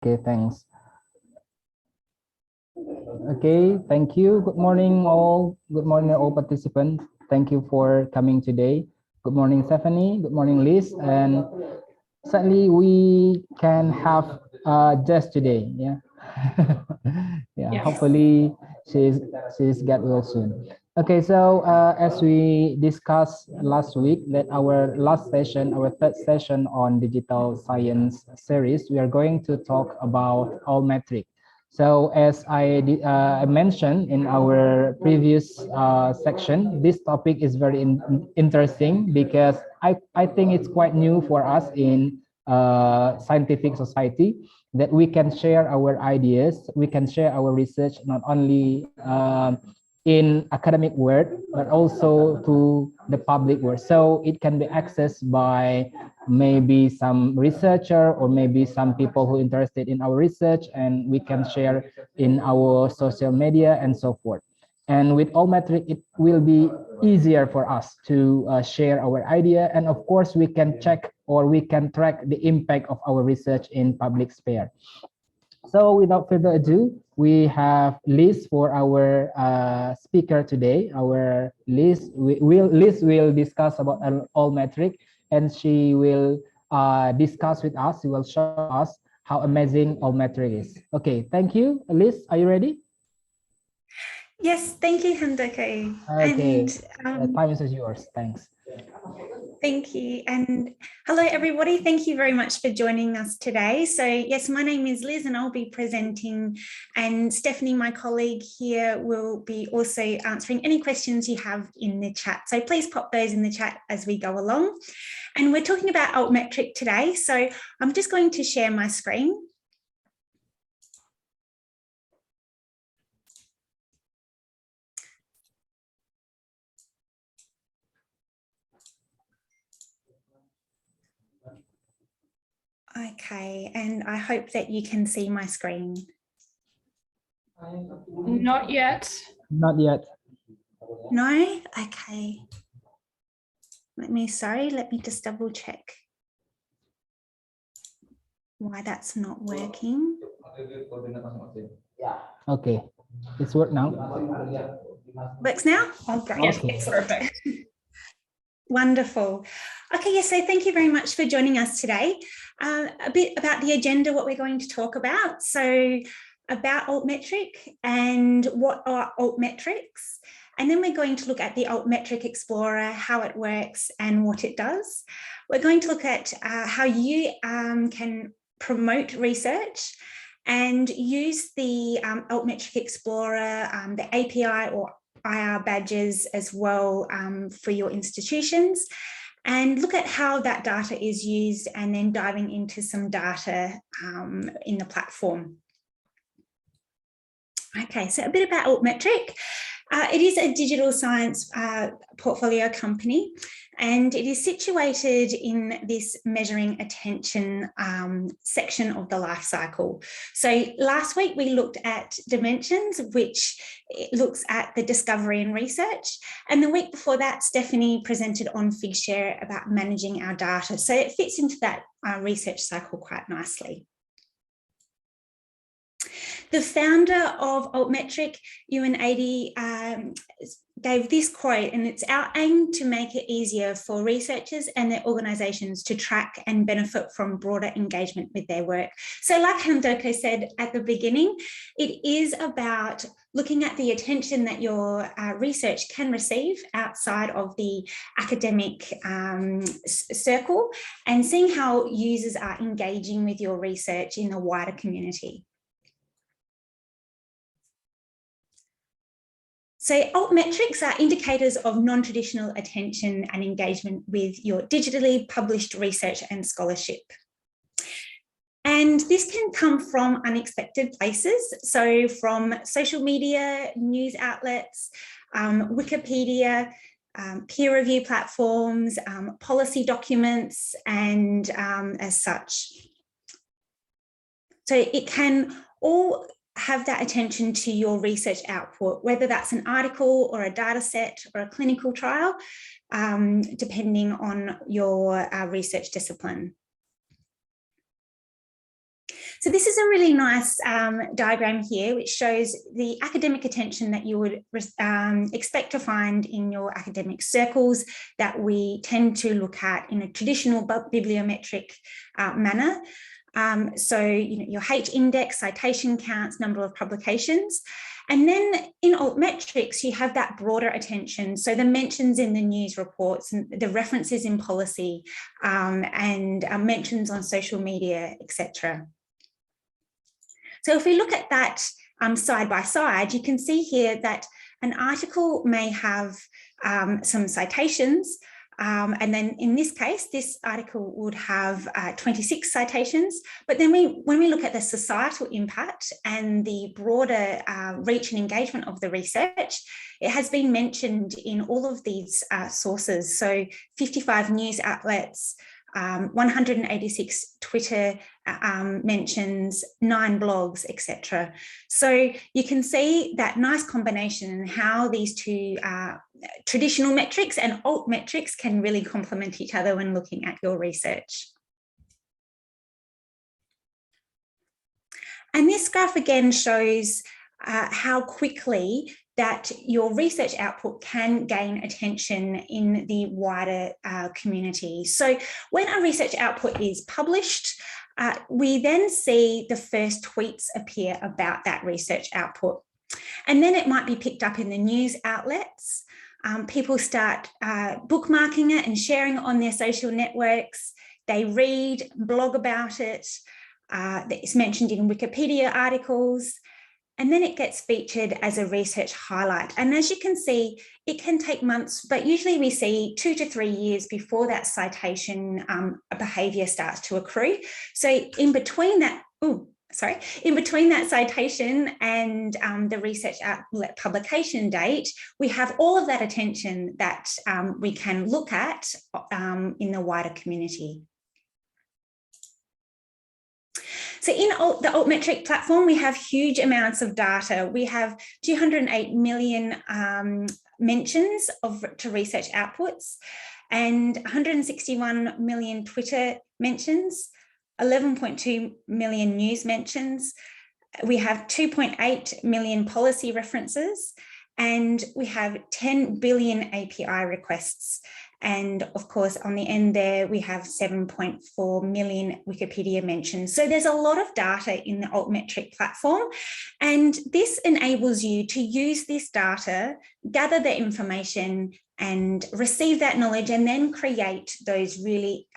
Okay, thanks. Okay, thank you. Good morning, all. Good morning, all participants. Thank you for coming today. Good morning, Stephanie. Good morning, Liz. And sadly, we can have Jess today. Yeah. Yeah. Yes. Hopefully, she's get well soon. Okay, so as we discussed last week, that our last session, our third session on digital science series, we are going to talk about Altmetric. So as I mentioned in our previous section, this topic is very interesting because I think it's quite new for us in scientific society, that we can share our ideas, we can share our research not only in academic world, but also to the public world. So it can be accessed by maybe some researcher or maybe some people who are interested in our research, and we can share in our social media and so forth. And with Altmetric, it will be easier for us to share our idea. And of course, we can check or we can track the impact of our research in public sphere. So without further ado, we have Liz for our speaker today. Our Liz will discuss about Altmetric, and she will discuss with us. She will show us how amazing Altmetric is. Okay, thank you, Liz. Are you ready? Yes, thank you, Handoko. Okay, and, time is yours. Thanks. Thank you. And hello, everybody. Thank you very much for joining us today. So yes, my name is Liz and I'll be presenting, and Stephanie, my colleague here, will be also answering any questions you have in the chat. So please pop those in the chat as we go along. And we're talking about Altmetric today. So I'm just going to share my screen. Okay, and I hope that you can see my screen. Not yet. Not yet. No? Okay. Let me just double check why that's not working. Okay, it's work now. Works now? Oh, great. Yes, it's perfect. Wonderful. Okay, yes, so thank you very much for joining us today. A bit about the agenda, what we're going to talk about. So about Altmetric and what are Altmetrics. And then we're going to look at the Altmetric Explorer, how it works and what it does. We're going to look at how you can promote research and use the Altmetric Explorer, the API or IR badges as well for your institutions, and look at how that data is used, and then diving into some data in the platform. Okay, so a bit about Altmetric. It is a digital science portfolio company, and it is situated in this measuring attention section of the life cycle. So last week we looked at dimensions, which looks at the discovery and research. And the week before that, Stephanie presented on Figshare about managing our data. So it fits into that research cycle quite nicely. The founder of Altmetric, Ewan Ady, gave this quote, and it's our aim to make it easier for researchers and their organisations to track and benefit from broader engagement with their work. So like Handoko said at the beginning, it is about looking at the attention that your research can receive outside of the academic circle, and seeing how users are engaging with your research in the wider community. So altmetrics are indicators of non-traditional attention and engagement with your digitally published research and scholarship. And this can come from unexpected places. So from social media, news outlets, Wikipedia, peer review platforms, policy documents, and as such. So it can all have that attention to your research output, whether that's an article or a data set or a clinical trial, depending on your research discipline. So this is a really nice diagram here, which shows the academic attention that you would expect to find in your academic circles that we tend to look at in a traditional bibliometric manner. So your H index, citation counts, number of publications. And then in Altmetrics, you have that broader attention. So the mentions in the news reports and the references in policy and mentions on social media, etc. So if we look at that side by side, you can see here that an article may have some citations. And then in this case, this article would have 26 citations. But then when we look at the societal impact and the broader reach and engagement of the research, it has been mentioned in all of these sources. So 55 news outlets, 186 Twitter mentions, 9 blogs, etc. So you can see that nice combination and how these two traditional metrics and Altmetrics can really complement each other when looking at your research. And this graph again shows how quickly that your research output can gain attention in the wider community. So when a research output is published, we then see the first tweets appear about that research output. And then it might be picked up in the news outlets. People start bookmarking it and sharing it on their social networks. They read, blog about it. It's mentioned in Wikipedia articles. And then it gets featured as a research highlight. And as you can see, it can take months, but usually we see 2 to 3 years before that citation behaviour starts to accrue. So in between that, in between that citation and the research outlet publication date, we have all of that attention that we can look at in the wider community. So in the Altmetric platform, we have huge amounts of data. We have 208 million mentions to research outputs and 161 million Twitter mentions, 11.2 million news mentions. We have 2.8 million policy references, and we have 10 billion API requests. And of course, on the end there, we have 7.4 million Wikipedia mentions. So there's a lot of data in the Altmetric platform. And this enables you to use this data, gather the information and receive that knowledge, and then create those really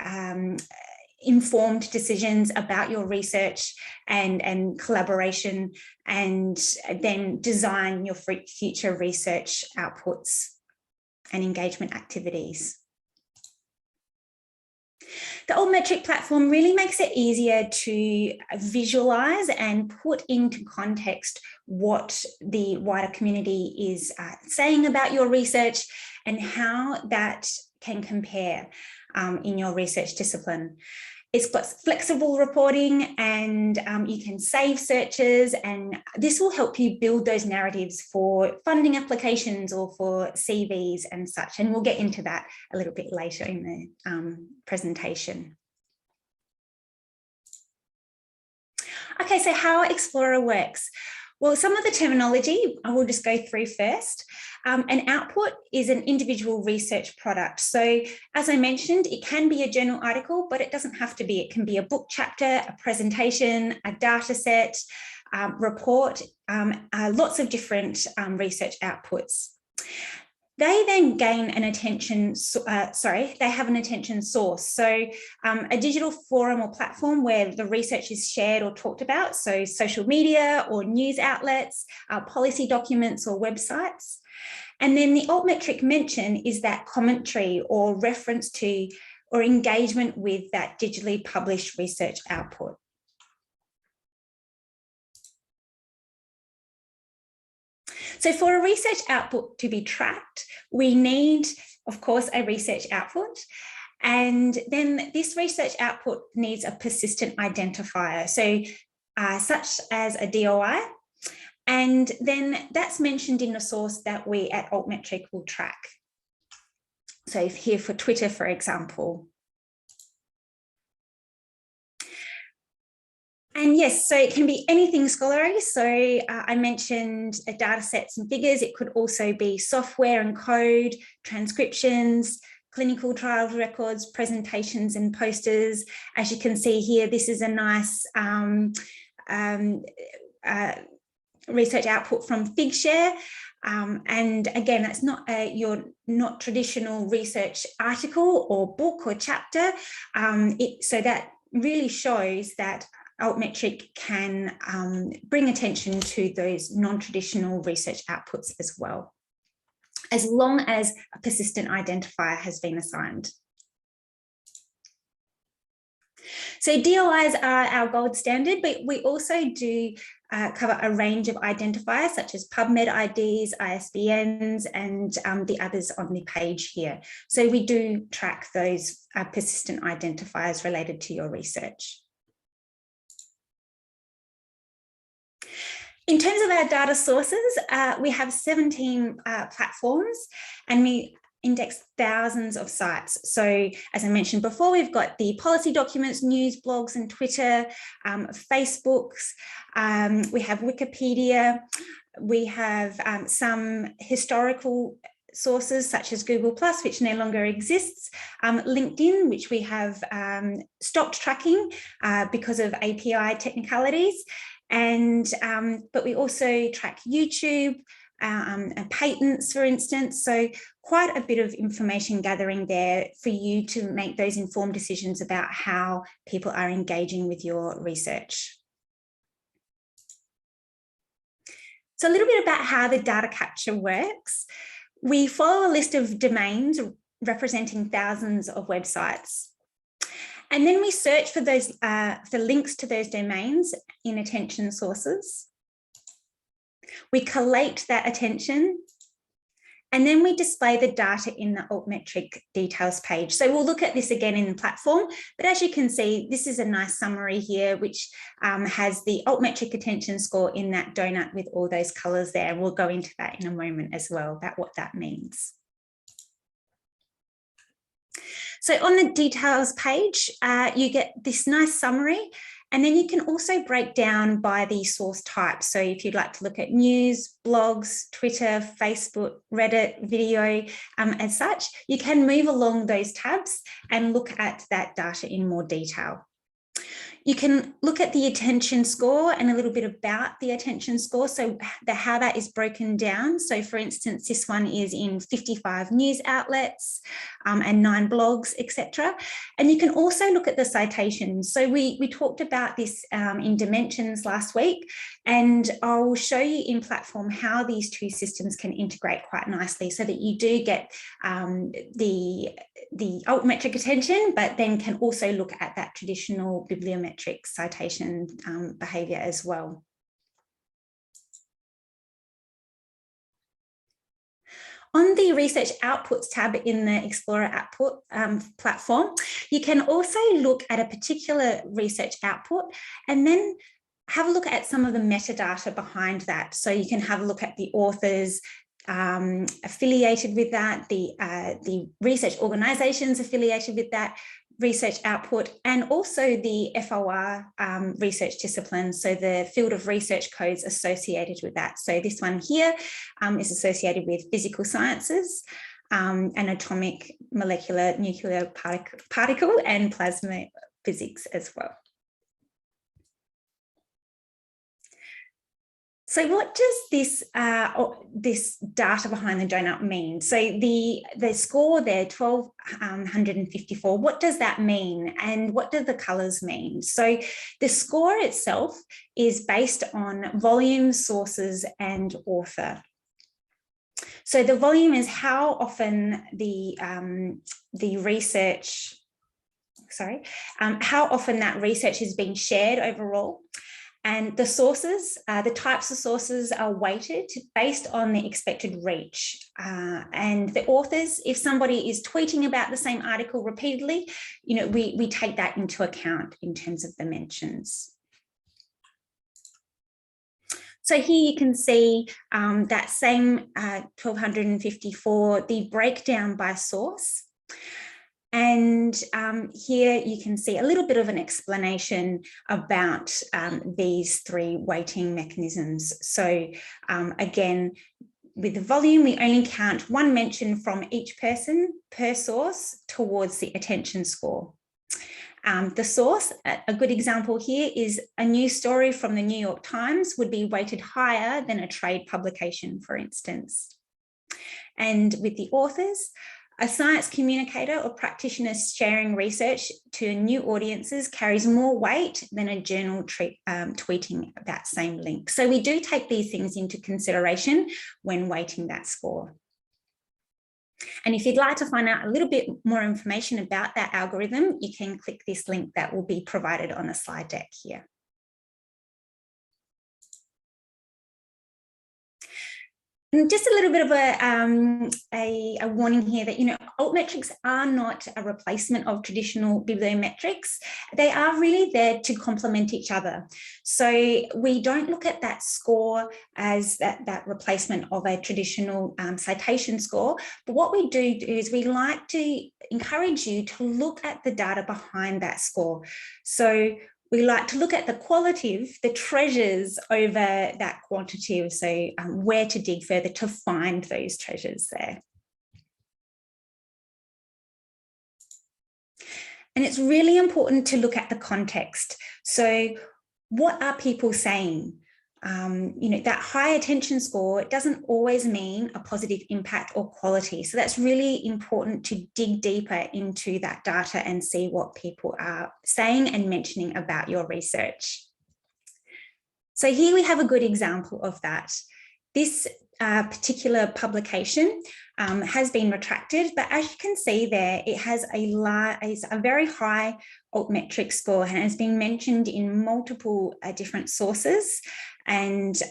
informed decisions about your research and collaboration, and then design your future research outputs and engagement activities. The Altmetric platform really makes it easier to visualize and put into context what the wider community is saying about your research and how that can compare in your research discipline. It's got flexible reporting, and you can save searches, and this will help you build those narratives for funding applications or for CVs and such. And we'll get into that a little bit later in the presentation. Okay, so how Explorer works. Well, some of the terminology I will just go through first. An output is an individual research product. So as I mentioned, it can be a journal article, but it doesn't have to be. It can be a book chapter, a presentation, a data set, report, lots of different research outputs. They then gain an attention, they have an attention source. So a digital forum or platform where the research is shared or talked about. So social media or news outlets, policy documents or websites. And then the Altmetric mention is that commentary or reference to or engagement with that digitally published research output. So for a research output to be tracked, we need, of course, a research output. And then this research output needs a persistent identifier, so such as a DOI. And then that's mentioned in the source that we at Altmetric will track. So here for Twitter, for example. And yes, so it can be anything scholarly. So I mentioned data sets and figures. It could also be software and code, transcriptions, clinical trial records, presentations and posters. As you can see here, this is a nice research output from Figshare. And again, that's not your not traditional research article or book or chapter. So that really shows that Altmetric can bring attention to those non-traditional research outputs as well, as long as a persistent identifier has been assigned. So DOIs are our gold standard, but we also do cover a range of identifiers such as Pubmed IDs, ISBNs, and the others on the page here. So we do track those persistent identifiers related to your research. In terms of our data sources, we have 17 platforms and we index thousands of sites. So as I mentioned before, we've got the policy documents, news, blogs and Twitter, Facebooks, we have Wikipedia, we have some historical sources such as Google+, which no longer exists, LinkedIn, which we have stopped tracking because of API technicalities, and but we also track YouTube and patents, for instance. So quite a bit of information gathering there for you to make those informed decisions about how people are engaging with your research. So a little bit about how the data capture works. We follow a list of domains representing thousands of websites. And then we search for those for links to those domains in attention sources. We collate that attention, and then we display the data in the Altmetric details page. So we'll look at this again in the platform, but as you can see, this is a nice summary here, which has the Altmetric attention score in that donut with all those colors there. We'll go into that in a moment as well about what that means. So on the details page, you get this nice summary, and then you can also break down by the source type. So if you'd like to look at news, blogs, Twitter, Facebook, Reddit, video, as such, you can move along those tabs and look at that data in more detail. You can look at the attention score and a little bit about the attention score, so how that is broken down. So for instance, this one is in 55 news outlets and 9 blogs, etc. And you can also look at the citations. So we talked about this in Dimensions last week, and I'll show you in platform how these two systems can integrate quite nicely so that you do get the Altmetric attention, but then can also look at that traditional bibliometric citation behavior as well. On the Research Outputs tab in the Explorer Output platform, you can also look at a particular research output and then have a look at some of the metadata behind that. So you can have a look at the authors affiliated with that, the research organisations affiliated with that research output, and also the FOR research discipline, so the field of research codes associated with that. So this one here is associated with physical sciences, and atomic, molecular, nuclear particle and plasma physics as well. So what does this data behind the donut mean? So the score there, 1254, what does that mean? And what do the colours mean? So the score itself is based on volume, sources, and author. So the volume is how often how often that research is being shared overall. And the sources, the types of sources are weighted based on the expected reach. And the authors, if somebody is tweeting about the same article repeatedly, we take that into account in terms of the mentions. So here you can see that same 1254, the breakdown by source. And here you can see a little bit of an explanation about these three weighting mechanisms. So again, with the volume, we only count one mention from each person per source towards the attention score. The source, a good example here is a news story from the New York Times would be weighted higher than a trade publication, for instance. And with the authors, a science communicator or practitioner sharing research to new audiences carries more weight than a journal tweeting that same link. So we do take these things into consideration when weighting that score. And if you'd like to find out a little bit more information about that algorithm, you can click this link that will be provided on the slide deck here. And just a little bit of a warning here that, altmetrics are not a replacement of traditional bibliometrics. They are really there to complement each other. So we don't look at that score as that replacement of a traditional citation score. But what we do is we like to encourage you to look at the data behind that score. So we like to look at the qualitative, the treasures over that quantitative, so where to dig further to find those treasures there. And it's really important to look at the context. So what are people saying? That high attention score, it doesn't always mean a positive impact or quality. So that's really important to dig deeper into that data and see what people are saying and mentioning about your research. So here we have a good example of that. This particular publication has been retracted, but as you can see there, it has a very high Altmetric score and has been mentioned in multiple different sources, and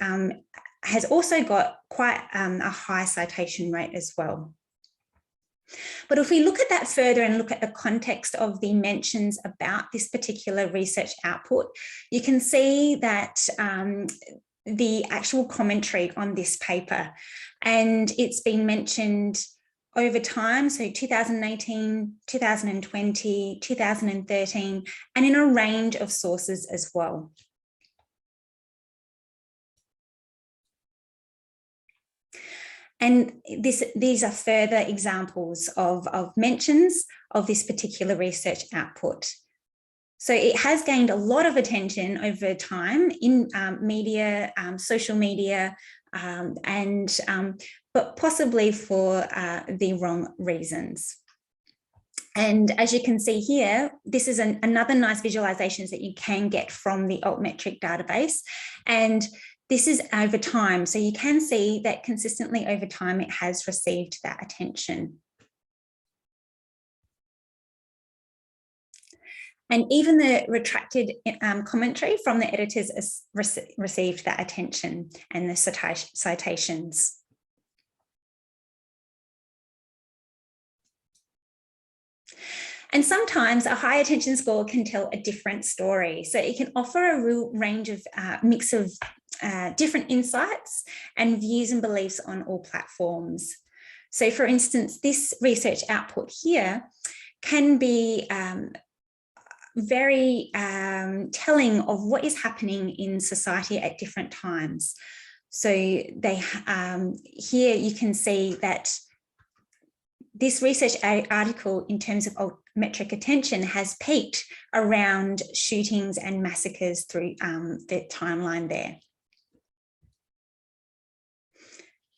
has also got quite a high citation rate as well. But if we look at that further and look at the context of the mentions about this particular research output, you can see that the actual commentary on this paper, and it's been mentioned over time, so 2018, 2020, 2013, and in a range of sources as well. And these are further examples of mentions of this particular research output. So it has gained a lot of attention over time in media, social media, but possibly for the wrong reasons. And as you can see here, this is another nice visualizations that you can get from the Altmetric database. And this is over time. So you can see that consistently over time, it has received that attention. And even the retracted commentary from the editors has received that attention and the citations. And sometimes a high attention score can tell a different story. So it can offer a real range of mix of different insights and views and beliefs on all platforms. So for instance, this research output here can be very telling of what is happening in society at different times. So here you can see that this research article in terms of Altmetric attention has peaked around shootings and massacres through the timeline there.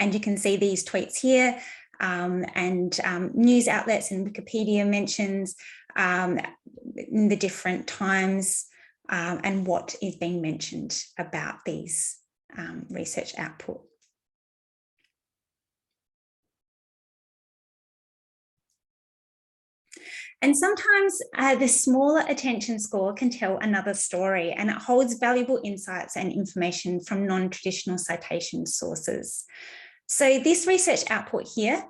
And you can see these tweets here and news outlets and Wikipedia mentions in the different times and what is being mentioned about these research output. And sometimes the smaller attention score can tell another story, and it holds valuable insights and information from non-traditional citation sources. So this research output here,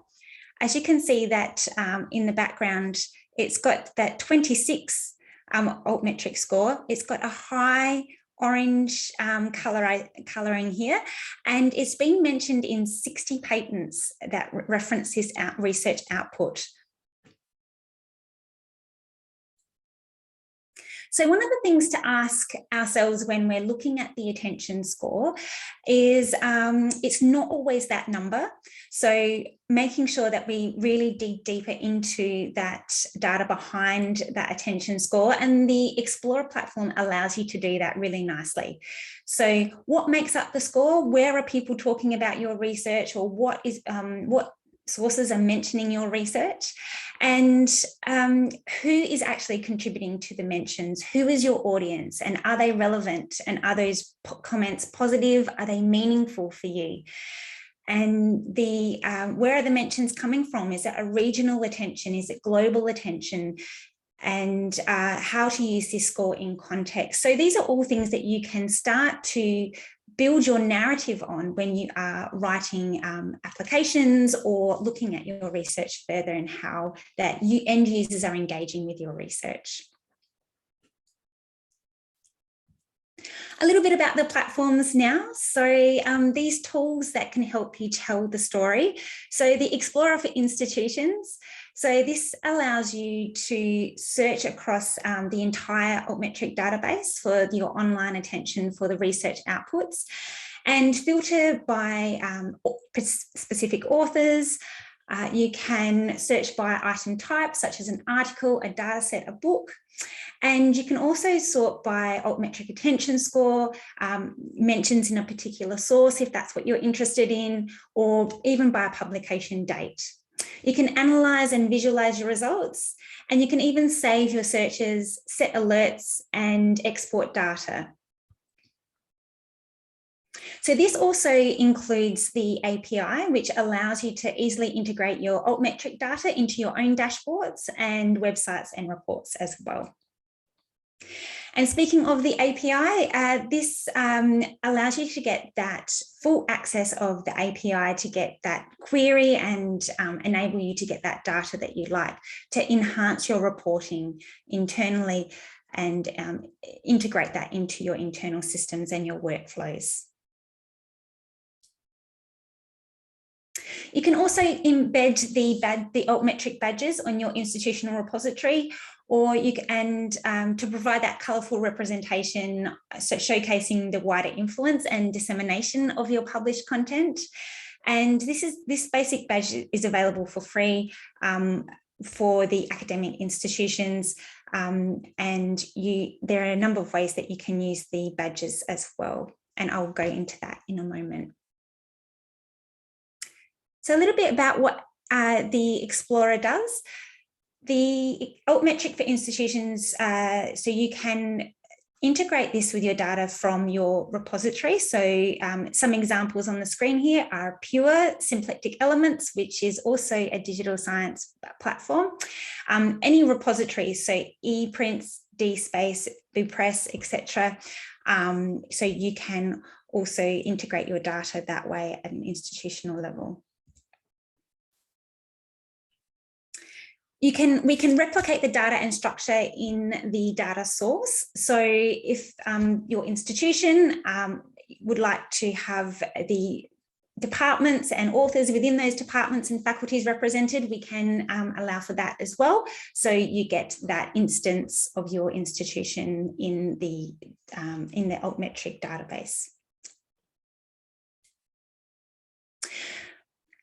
as you can see that in the background, it's got that 26 Altmetric score. It's got a high orange colouring here, and it's been mentioned in 60 patents that reference this research output. So one of the things to ask ourselves when we're looking at the attention score is it's not always that number. So making sure that we really dig deeper into that data behind that attention score, and the Explorer platform allows you to do that really nicely. So what makes up the score? Where are people talking about your research, or what sources are mentioning your research, and who is actually contributing to the mentions? Who is your audience, and are they relevant? And are those comments positive? Are they meaningful for you? And where are the mentions coming from? Is it a regional attention? Is it global attention? And how to use this score in context. So these are all things that you can start to build your narrative on when you are writing applications or looking at your research further, and how that end users are engaging with your research. A little bit about the platforms now. So these tools that can help you tell the story. So the Explorer for Institutions. So this allows you to search across the entire Altmetric database for your online attention for the research outputs, and filter by specific authors. You can search by item type, such as an article, a dataset, a book. And you can also sort by Altmetric attention score, mentions in a particular source, if that's what you're interested in, or even by a publication date. You can analyze and visualize your results, and you can even save your searches, set alerts, and export data. So this also includes the API, which allows you to easily integrate your Altmetric data into your own dashboards and websites and reports as well. And speaking of the API, this allows you to get that full access of the API to get that query and enable you to get that data that you like to enhance your reporting internally and integrate that into your internal systems and your workflows. You can also embed the Altmetric badges on your institutional repository, or you can, to provide that colourful representation, so showcasing the wider influence and dissemination of your published content. And this basic badge is available for free for the academic institutions, and there are a number of ways that you can use the badges as well, and I'll go into that in a moment. So a little bit about what the Explorer does. The Altmetric for Institutions, so you can integrate this with your data from your repository. So some examples on the screen here are Pure, Symplectic Elements, which is also a digital science platform. Any repositories, so ePrints, DSpace, BooPress, etc. So you can also integrate your data that way at an institutional level. We can replicate the data and structure in the data source. So if your institution would like to have the departments and authors within those departments and faculties represented, we can allow for that as well. So you get that instance of your institution in the Altmetric database.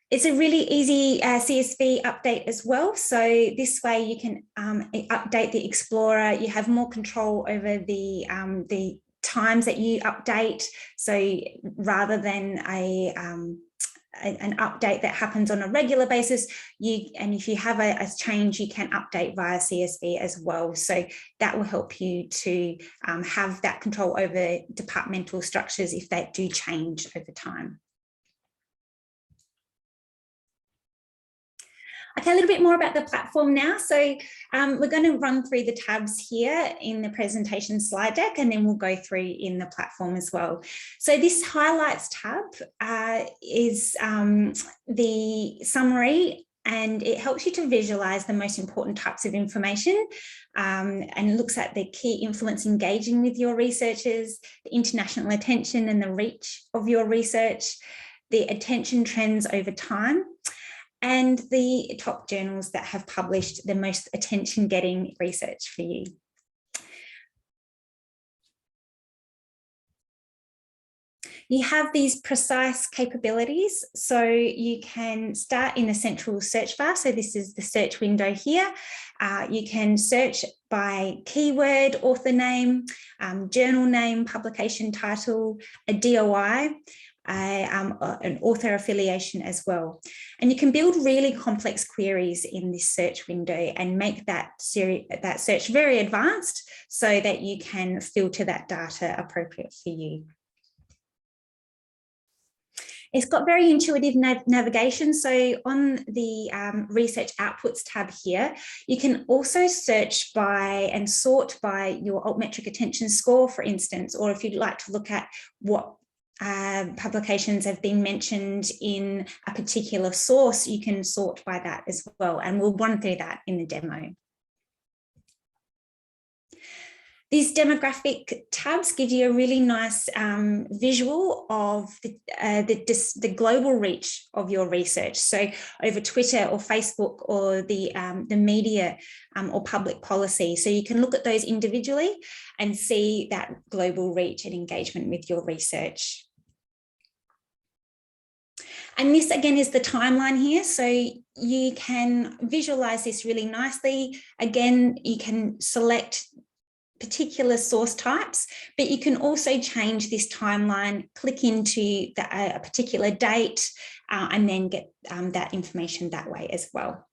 It's a really easy CSV update as well. So this way you can update the Explorer. You have more control over the times that you update. So rather than an update that happens on a regular basis, and if you have a change, you can update via CSV as well. So that will help you to have that control over departmental structures if they do change over time. Okay, a little bit more about the platform now. So we're going to run through the tabs here in the presentation slide deck, and then we'll go through in the platform as well. So this highlights tab is the summary, and it helps you to visualize the most important types of information, and looks at the key influence engaging with your researchers, the international attention and the reach of your research, the attention trends over time, and the top journals that have published the most attention-getting research for you. You have these precise capabilities, so you can start in the central search bar. So this is the search window here. You can search by keyword, author name, journal name, publication title, a DOI, an author affiliation as well. And you can build really complex queries in this search window and make that search very advanced so that you can filter that data appropriate for you. It's got very intuitive navigation. So on the research outputs tab here, you can also search by and sort by your Altmetric attention score, for instance, or if you'd like to look at what publications have been mentioned in a particular source, you can sort by that as well. And we'll run through that in the demo. These demographic tabs give you a really nice visual of the global reach of your research. So over Twitter or Facebook or the media or public policy. So you can look at those individually and see that global reach and engagement with your research. And this again is the timeline here. So you can visualize this really nicely. Again, you can select particular source types, but you can also change this timeline, click into a particular date, and then get that information that way as well.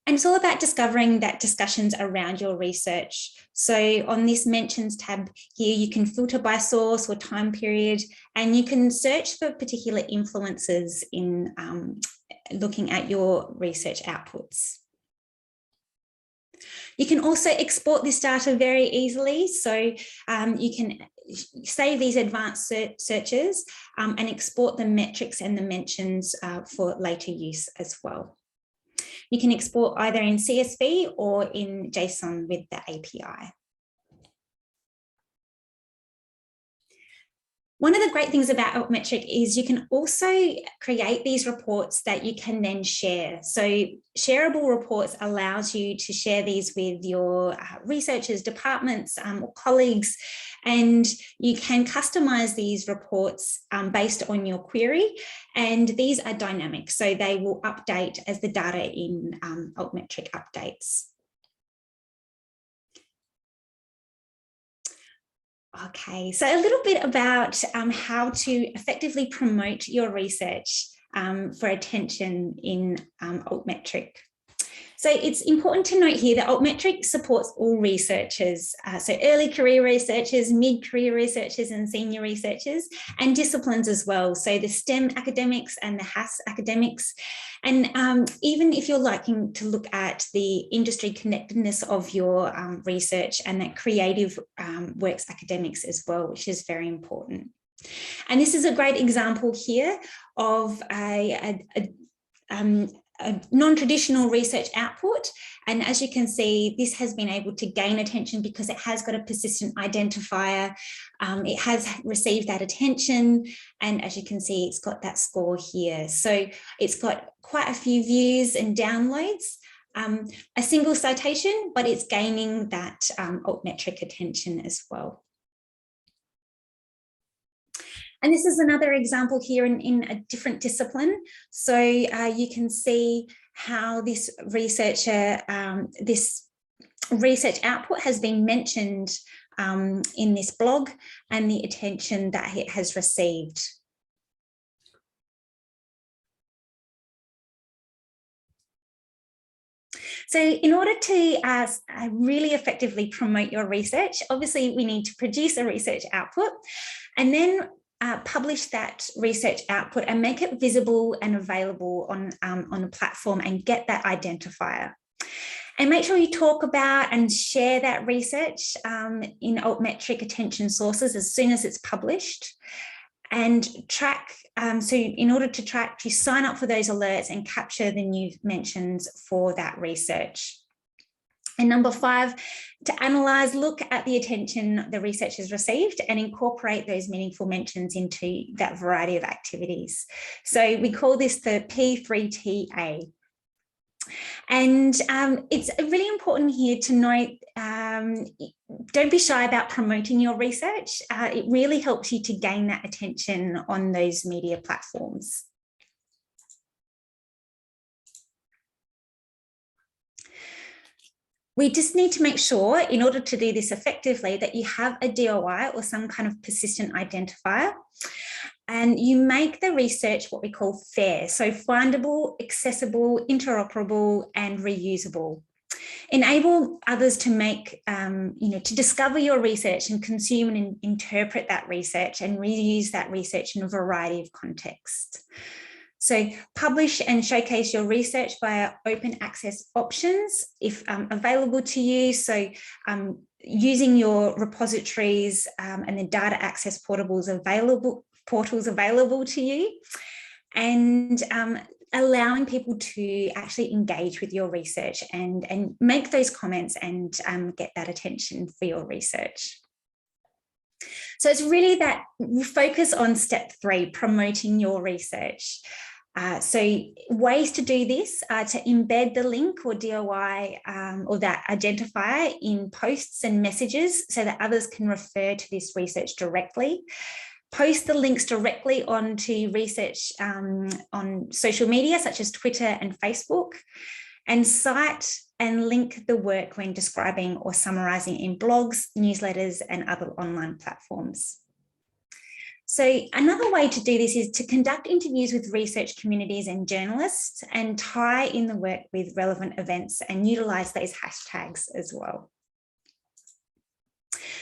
And it's all about discovering that discussions around your research. So on this mentions tab here, you can filter by source or time period, and you can search for particular influences in looking at your research outputs. You can also export this data very easily. So you can save these advanced searches and export the metrics and the mentions for later use as well. You can export either in CSV or in JSON with the API. One of the great things about Altmetric is you can also create these reports that you can then share. So shareable reports allows you to share these with your researchers, departments, or colleagues, and you can customize these reports based on your query. And these are dynamic, so they will update as the data in Altmetric updates. Okay, so a little bit about how to effectively promote your research for attention in Altmetric. So it's important to note here that Altmetric supports all researchers, so early career researchers, mid-career researchers and senior researchers, and disciplines as well. So the STEM academics and the HAS academics. And even if you're liking to look at the industry connectedness of your research and that creative works academics as well, which is very important. And this is a great example here of a non-traditional research output. And as you can see, this has been able to gain attention because it has got a persistent identifier. It has received that attention. And as you can see, it's got that score here. So it's got quite a few views and downloads, a single citation, but it's gaining that Altmetric attention as well. And this is another example here in a different discipline. So you can see how this researcher, this research output has been mentioned in this blog and the attention that it has received. So in order to really effectively promote your research, obviously we need to produce a research output and then publish that research output and make it visible and available on a platform and get that identifier. And make sure you talk about and share that research in Altmetric attention sources as soon as it's published. And track, so in order to track, you sign up for those alerts and capture the new mentions for that research. And number 5, to analyze, look at the attention the research has received and incorporate those meaningful mentions into that variety of activities. So we call this the P3TA. And it's really important here to note, don't be shy about promoting your research. It really helps you to gain that attention on those media platforms. We just need to make sure, in order to do this effectively, that you have a DOI or some kind of persistent identifier, and you make the research what we call FAIR, so findable, accessible, interoperable, and reusable. Enable others to make, to discover your research and consume and interpret that research and reuse that research in a variety of contexts. So publish and showcase your research via open access options if available to you. So using your repositories and the data access portals available to you, and allowing people to actually engage with your research and make those comments and get that attention for your research. So it's really that focus on step 3, promoting your research. So ways to do this are to embed the link or DOI or that identifier in posts and messages so that others can refer to this research directly. Post the links directly onto research on social media such as Twitter and Facebook, and cite and link the work when describing or summarising in blogs, newsletters, and other online platforms. So another way to do this is to conduct interviews with research communities and journalists and tie in the work with relevant events and utilise those hashtags as well.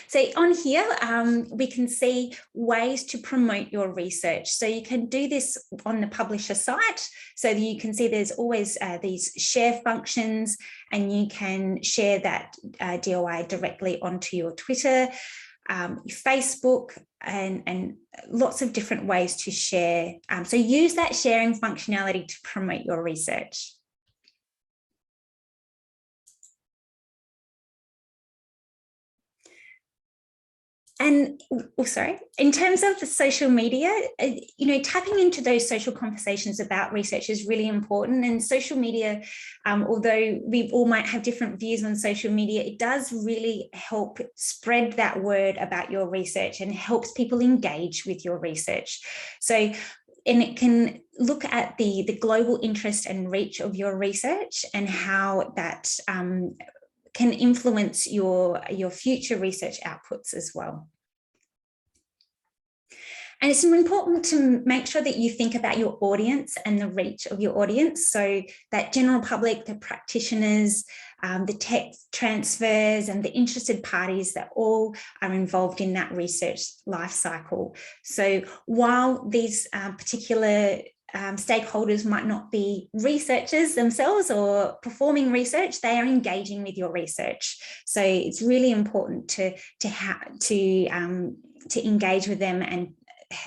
So on here, we can see ways to promote your research. So you can do this on the publisher site. So you can see there's always these share functions, and you can share that DOI directly onto your Twitter, Facebook, and lots of different ways to share. So use that sharing functionality to promote your research. And in terms of the social media, tapping into those social conversations about research is really important. And social media, although we all might have different views on social media, it does really help spread that word about your research and helps people engage with your research. So, and it can look at the global interest and reach of your research and how that can influence your future research outputs as well. And it's important to make sure that you think about your audience and the reach of your audience. So that general public, the practitioners, the tech transfers, and the interested parties that all are involved in that research life cycle. So while these particular stakeholders might not be researchers themselves or performing research, they are engaging with your research. So it's really important to engage with them and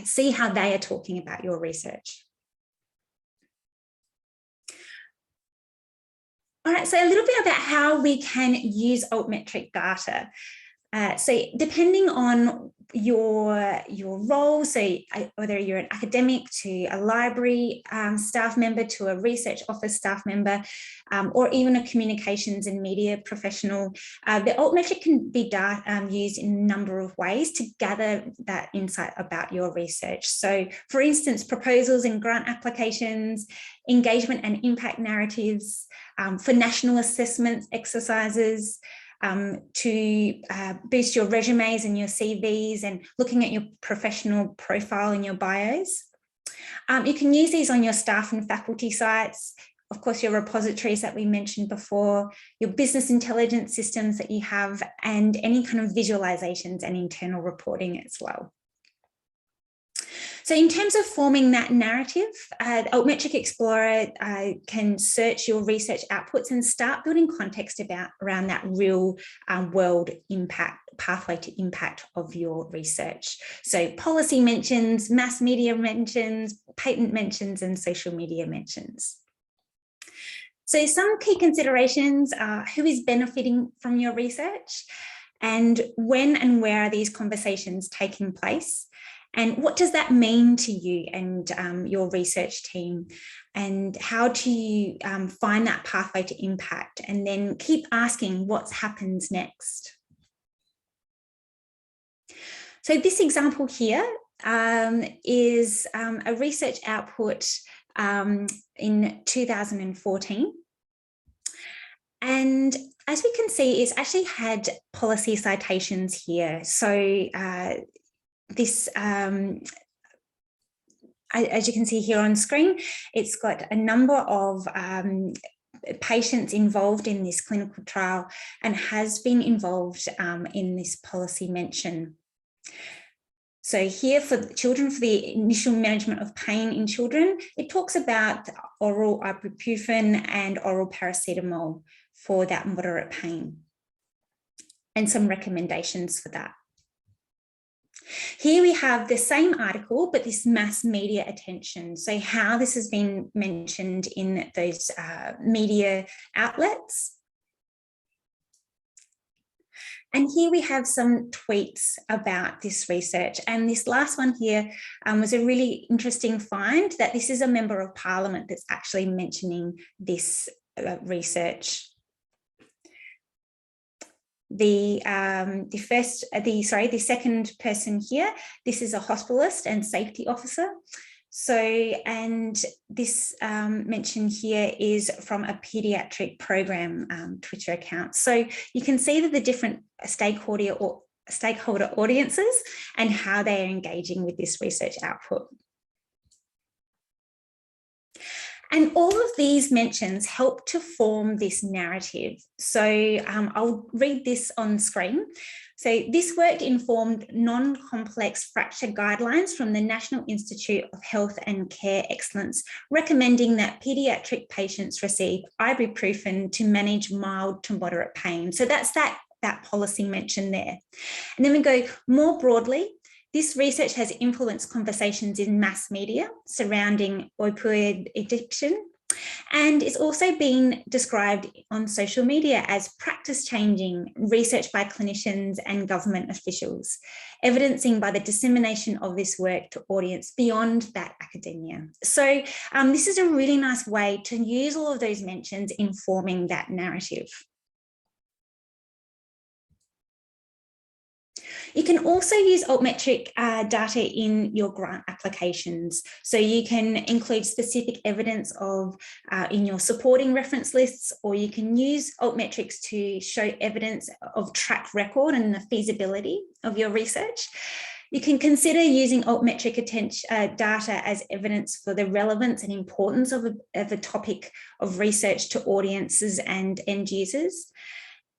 see how they are talking about your research. All right, so a little bit about how we can use Altmetric data. So depending on your role, so whether you're an academic to a library staff member to a research office staff member, or even a communications and media professional, the Altmetric can be used in a number of ways to gather that insight about your research. So for instance, proposals and grant applications, engagement and impact narratives, for national assessments exercises, to boost your resumes and your CVs and looking at your professional profile and your bios. You can use these on your staff and faculty sites, of course, your repositories that we mentioned before, your business intelligence systems that you have, and any kind of visualizations and internal reporting as well. So in terms of forming that narrative, Altmetric Explorer can search your research outputs and start building context around that real world impact, pathway to impact of your research. So policy mentions, mass media mentions, patent mentions, and social media mentions. So some key considerations are who is benefiting from your research, and when and where are these conversations taking place, And what does that mean to you and your research team? And how do you find that pathway to impact? And then keep asking what happens next. So this example here is a research output in 2014. And as we can see, it's actually had policy citations here. So this, as you can see here on screen, it's got a number of patients involved in this clinical trial and has been involved in this policy mention. So here for children, for the initial management of pain in children, it talks about oral ibuprofen and oral paracetamol for that moderate pain and some recommendations for that. Here we have the same article, but this mass media attention. So how this has been mentioned in those media outlets. And here we have some tweets about this research. And this last one here was a really interesting find that this is a member of parliament that's actually mentioning this research. The second person here, this is a hospitalist and safety officer. So, and this mention here is from a pediatric program Twitter account. So you can see that the different stakeholder audiences and how they are engaging with this research output. And all of these mentions help to form this narrative. So I'll read this on screen. So this work informed non-complex fracture guidelines from the National Institute of Health and Care Excellence, recommending that paediatric patients receive ibuprofen to manage mild to moderate pain. So that's that policy mentioned there. And then we go more broadly. This research has influenced conversations in mass media surrounding opioid addiction, and it's also been described on social media as practice-changing research by clinicians and government officials, evidencing by the dissemination of this work to audience beyond that academia. So this is a really nice way to use all of those mentions in forming that narrative. You can also use Altmetric data in your grant applications. So you can include specific evidence of in your supporting reference lists, or you can use Altmetrics to show evidence of track record and the feasibility of your research. You can consider using Altmetric data as evidence for the relevance and importance of a topic of research to audiences and end users.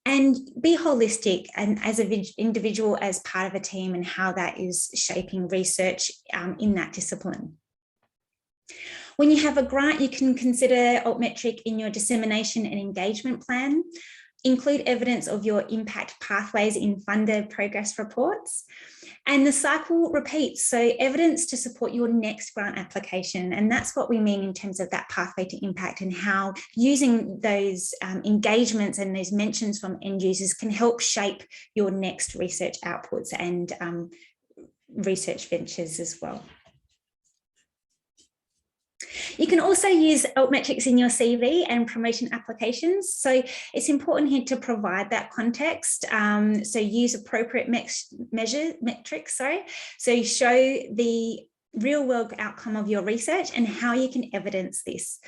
And be holistic and as an individual, as part of a team, and how that is shaping research in that discipline. When you have a grant, you can consider Altmetric in your dissemination and engagement plan. Include evidence of your impact pathways in funder progress reports. And the cycle repeats, so evidence to support your next grant application. And that's what we mean in terms of that pathway to impact, and how using those engagements and those mentions from end users can help shape your next research outputs and research ventures as well. You can also use Altmetrics in your CV and promotion applications. So it's important here to provide that context. So use appropriate metrics. So show the real world outcome of your research and how you can evidence this.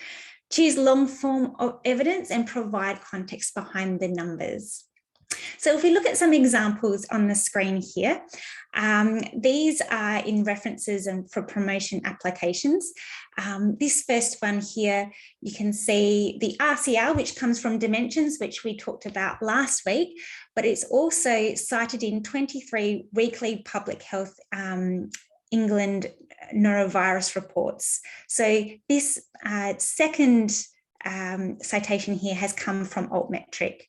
Choose long form of evidence and provide context behind the numbers. So if we look at some examples on the screen here, these are in references and for promotion applications. This first one here, you can see the RCR, which comes from Dimensions, which we talked about last week, but it's also cited in 23 weekly public health England norovirus reports. So this second citation here has come from Altmetric.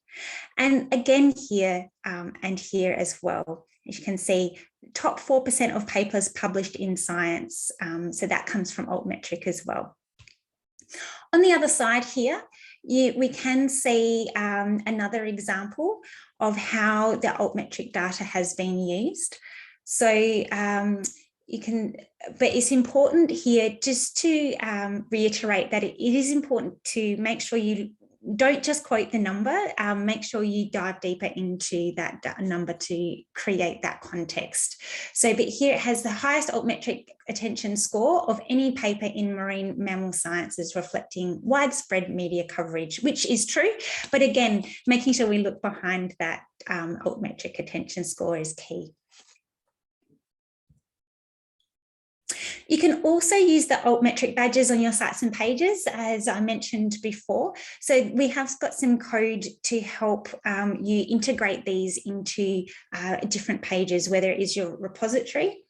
And again here and here as well, as you can see, top 4% of papers published in science. So that comes from Altmetric as well. On the other side here, we can see another example of how the Altmetric data has been used. So but it's important here just to reiterate that it is important to make sure you don't just quote the number, make sure you dive deeper into that number to create that context. So, but here it has the highest altmetric attention score of any paper in marine mammal sciences, reflecting widespread media coverage, which is true. But again, making sure we look behind that altmetric attention score is key. You can also use the Altmetric badges on your sites and pages, as I mentioned before. So we have got some code to help you integrate these into different pages, whether it is your repository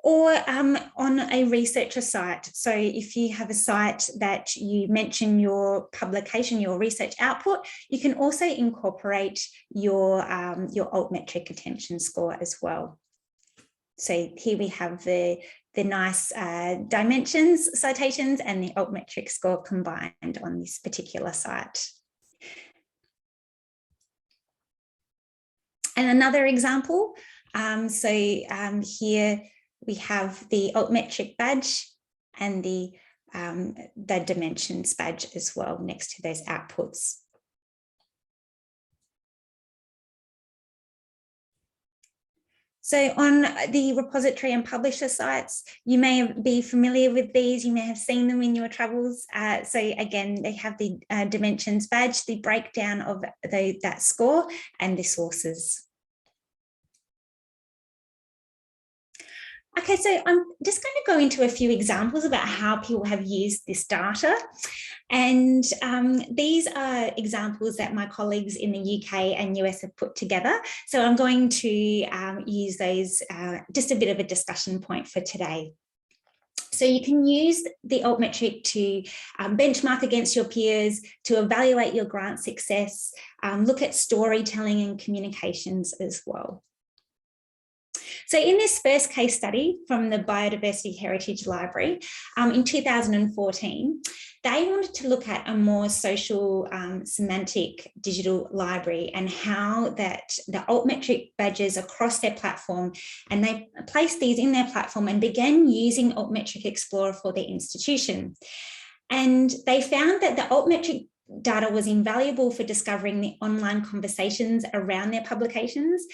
or on a researcher site. So if you have a site that you mention your publication, your research output, you can also incorporate your Altmetric attention score as well. So here we have the nice dimensions, citations, and the Altmetric score combined on this particular site. And another example, here we have the Altmetric badge and the dimensions badge as well next to those outputs. So on the repository and publisher sites, you may be familiar with these, you may have seen them in your travels. So again, they have the dimensions badge, the breakdown of that score and the sources. Okay, so I'm just going to go into a few examples about how people have used this data. And these are examples that my colleagues in the UK and US have put together. So I'm going to use those, just a bit of a discussion point for today. So you can use the Altmetric to benchmark against your peers, to evaluate your grant success, look at storytelling and communications as well. So in this first case study from the Biodiversity Heritage Library in 2014, they wanted to look at a more social semantic digital library and how that the Altmetric badges across their platform, and they placed these in their platform and began using Altmetric Explorer for their institution. And they found that the Altmetric data was invaluable for discovering the online conversations around their publications,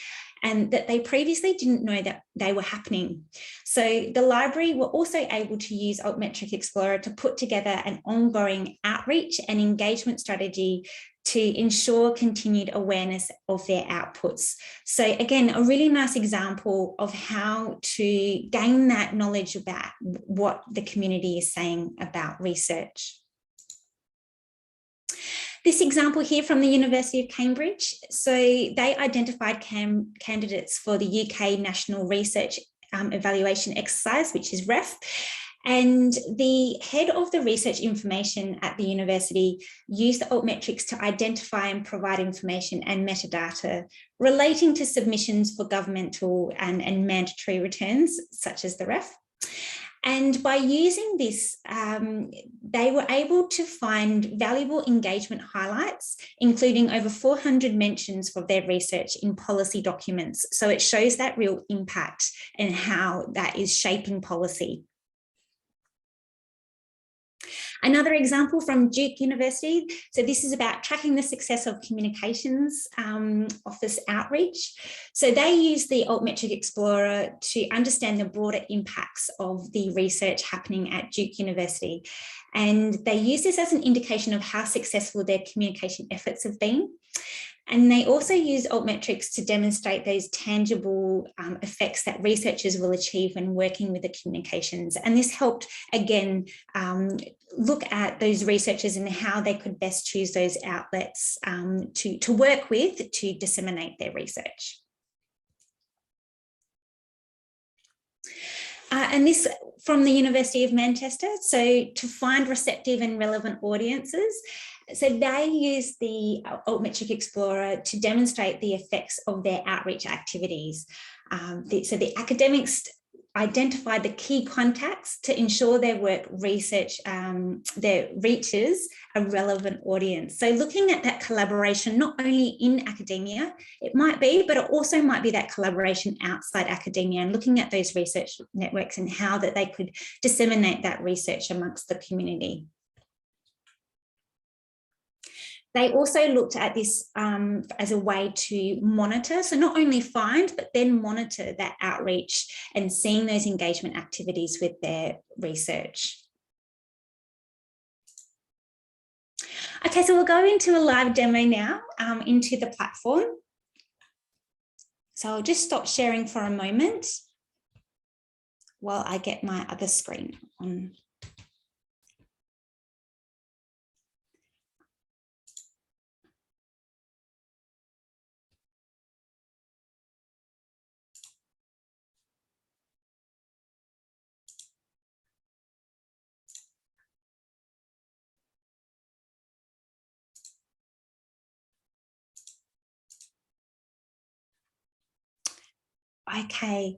and that they previously didn't know that they were happening. So the library were also able to use Altmetric Explorer to put together an ongoing outreach and engagement strategy to ensure continued awareness of their outputs. So again, a really nice example of how to gain that knowledge about what the community is saying about research. This example here from the University of Cambridge, so they identified candidates for the UK National Research Evaluation Exercise, which is REF, and the head of the research information at the university used the Altmetrics to identify and provide information and metadata relating to submissions for governmental and mandatory returns, such as the REF. And by using this, they were able to find valuable engagement highlights, including over 400 mentions for their research in policy documents. So it shows that real impact and how that is shaping policy. Another example from Duke University. So this is about tracking the success of communications office outreach. So they use the Altmetric Explorer to understand the broader impacts of the research happening at Duke University. And they use this as an indication of how successful their communication efforts have been. And they also use Altmetrics to demonstrate those tangible effects that researchers will achieve when working with the communications. And this helped, again, look at those researchers and how they could best choose those outlets to work with to disseminate their research. And this from the University of Manchester. So to find receptive and relevant audiences, so they use the Altmetric Explorer to demonstrate the effects of their outreach activities. So the academics identify the key contacts to ensure their work their reaches a relevant audience. So looking at that collaboration, not only in academia, it might be, but it also might be that collaboration outside academia, and looking at those research networks and how that they could disseminate that research amongst the community. They also looked at this as a way to monitor, so not only find, but then monitor that outreach and seeing those engagement activities with their research. Okay, so we'll go into a live demo now into the platform. So I'll just stop sharing for a moment while I get my other screen on. Okay,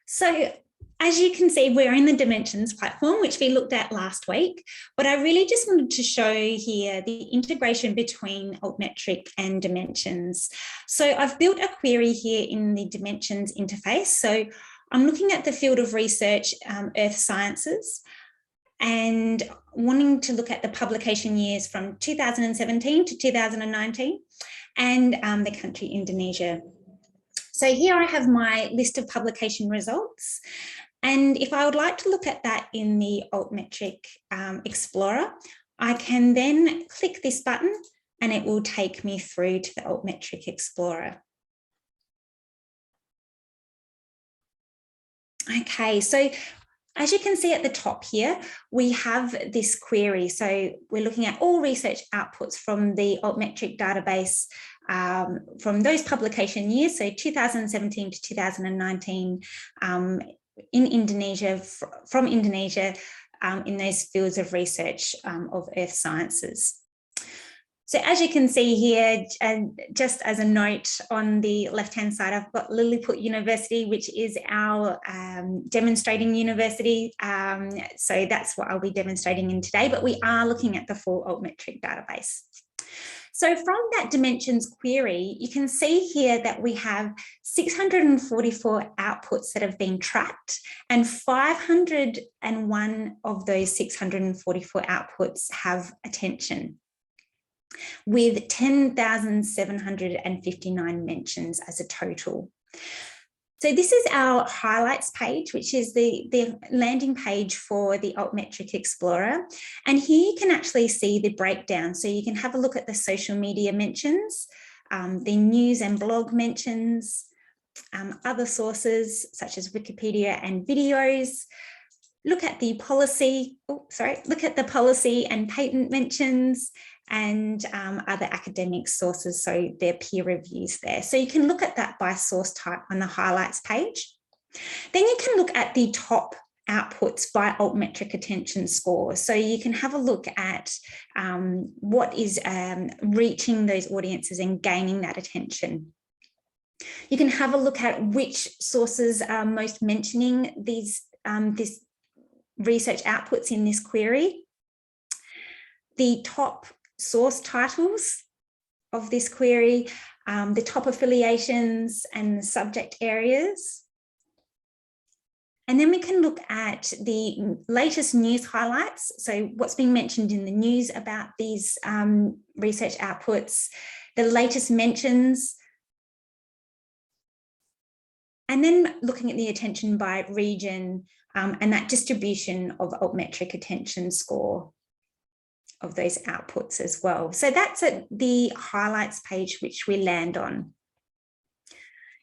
so as you can see, we're in the Dimensions platform, which we looked at last week, but I really just wanted to show here the integration between Altmetric and Dimensions. So I've built a query here in the Dimensions interface. So I'm looking at the field of research, Earth Sciences, and wanting to look at the publication years from 2017 to 2019 and the country Indonesia. So here I have my list of publication results. And if I would like to look at that in the Altmetric Explorer, I can then click this button and it will take me through to the Altmetric Explorer. Okay, so as you can see at the top here, we have this query. So we're looking at all research outputs from the Altmetric database from those publication years, so 2017 to 2019 in Indonesia, from Indonesia in those fields of research of earth sciences. So as you can see here, and just as a note on the left-hand side, I've got Lilliput University, which is our demonstrating university. So that's what I'll be demonstrating in today, but we are looking at the full Altmetric database. So from that dimensions query, you can see here that we have 644 outputs that have been tracked, and 501 of those 644 outputs have attention, with 10,759 mentions as a total. So this is our highlights page, which is the landing page for the Altmetric Explorer. And here you can actually see the breakdown. So you can have a look at the social media mentions, the news and blog mentions, other sources such as Wikipedia and videos. Look at the policy, look at the policy and patent mentions, and other academic sources, so their peer reviews there. So you can look at that by source type on the highlights page. Then you can look at the top outputs by Altmetric attention score. So you can have a look at what is reaching those audiences and gaining that attention. You can have a look at which sources are most mentioning these this research outputs in this query. The top source titles of this query, the top affiliations and the subject areas. And then we can look at the latest news highlights. So what's being mentioned in the news about these research outputs, the latest mentions, and then looking at the attention by region and that distribution of Altmetric attention score of those outputs as well. So that's at the highlights page, which we land on.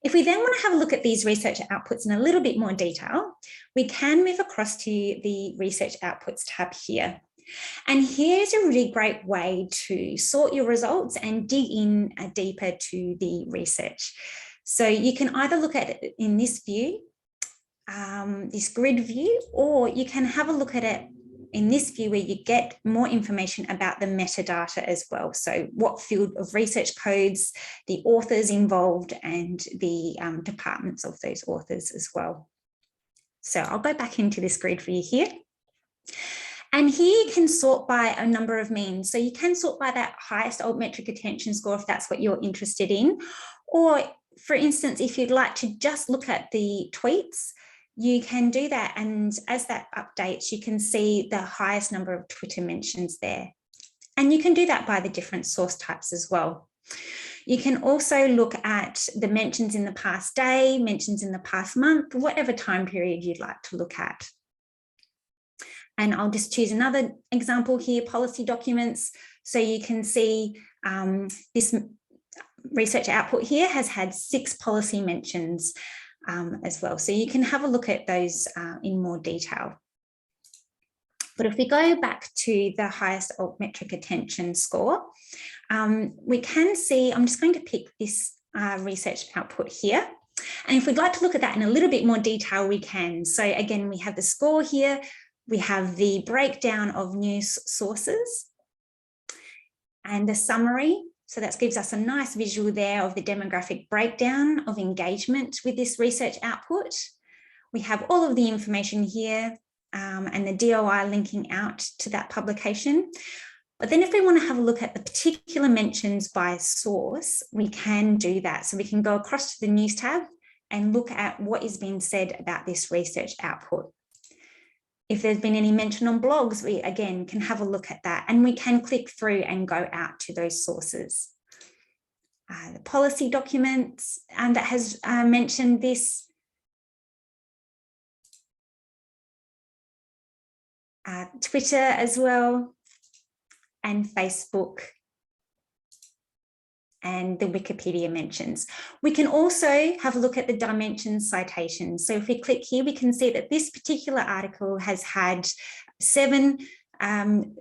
If we then want to have a look at these research outputs in a little bit more detail, we can move across to the research outputs tab here. And here's a really great way to sort your results and dig in deeper to the research. So you can either look at it in this view, this grid view, or you can have a look at it in this view where you get more information about the metadata as well. So what field of research codes, the authors involved, and the departments of those authors as well. So I'll go back into this grid for you here. And here you can sort by a number of means. So you can sort by that highest altmetric attention score if that's what you're interested in. Or for instance, if you'd like to just look at the tweets, you can do that. And as that updates, you can see the highest number of Twitter mentions there. And you can do that by the different source types as well. You can also look at the mentions in the past day, mentions in the past month, whatever time period you'd like to look at. And I'll just choose another example here, policy documents. So you can see this research output here has had 6 policy mentions as well. So you can have a look at those in more detail. But if we go back to the highest altmetric attention score, we can see, I'm just going to pick this research output here. And if we'd like to look at that in a little bit more detail, we can. So again, we have the score here. We have the breakdown of news sources and the summary. So that gives us a nice visual there of the demographic breakdown of engagement with this research output. We have all of the information here and the DOI linking out to that publication. But then if we want to have a look at the particular mentions by source, we can do that. So we can go across to the news tab and look at what is being said about this research output. If there's been any mention on blogs, we again can have a look at that, and we can click through and go out to those sources. The policy documents that has mentioned this. Twitter as well, and Facebook, and the Wikipedia mentions. We can also have a look at the dimensions citations. So if we click here, we can see that this particular article has had 7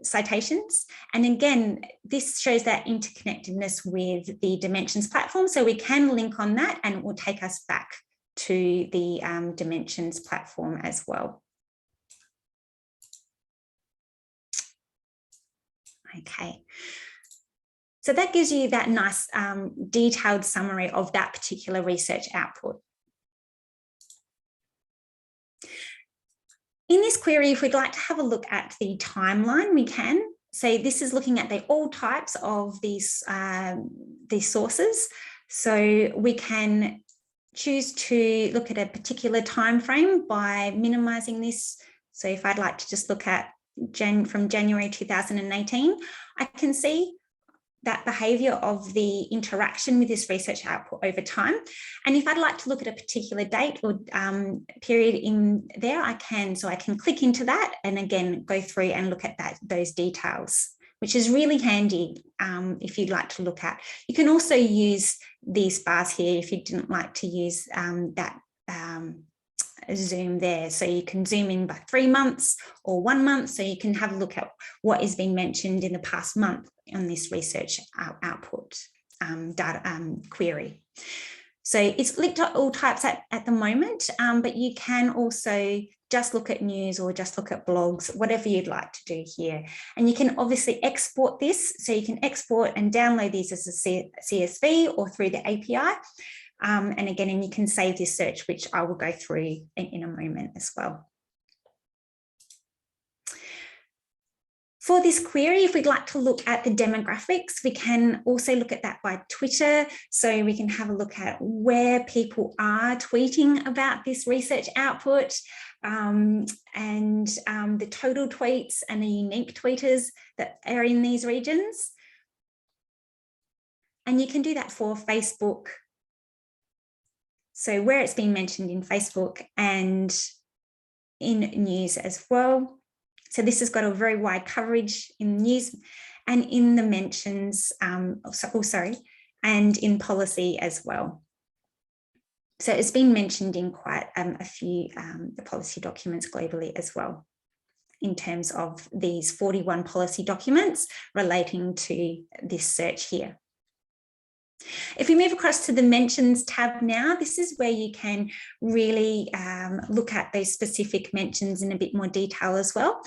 citations. And again, this shows that interconnectedness with the Dimensions platform. So we can link on that and it will take us back to the Dimensions platform as well. Okay. So that gives you that nice detailed summary of that particular research output. In this query, if we'd like to have a look at the timeline, we can. So this is looking at all types of these sources. So we can choose to look at a particular time frame by minimizing this. So if I'd like to just look at from January 2018, I can see that behaviour of the interaction with this research output over time. And if I'd like to look at a particular date or period in there, I can. So I can click into that and again, go through and look at those details, which is really handy if you'd like to look at. You can also use these bars here if you didn't like to use that zoom there. So you can zoom in by 3 months or 1 month. So you can have a look at what is being mentioned in the past month on this research output data query. So it's linked to all types at the moment, but you can also just look at news or just look at blogs, whatever you'd like to do here. And you can obviously export this. So you can export and download these as a CSV or through the API. And again, you can save this search, which I will go through in a moment as well. For this query, if we'd like to look at the demographics, we can also look at that by Twitter. So we can have a look at where people are tweeting about this research output and the total tweets and the unique tweeters that are in these regions. And you can do that for Facebook. So where it's been mentioned in Facebook and in news as well. So this has got a very wide coverage in news and in the mentions, and in policy as well. So it's been mentioned in quite a few the policy documents globally as well, in terms of these 41 policy documents relating to this search here. If we move across to the mentions tab now, this is where you can really look at those specific mentions in a bit more detail as well.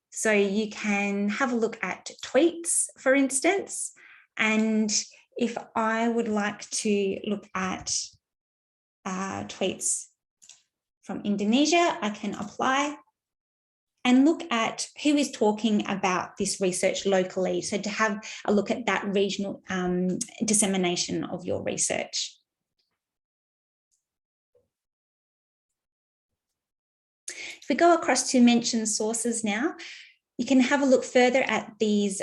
So you can have a look at tweets, for instance, and if I would like to look at tweets from Indonesia, I can apply and look at who is talking about this research locally. So to have a look at that regional dissemination of your research. If we go across to mentioned sources now, you can have a look further at these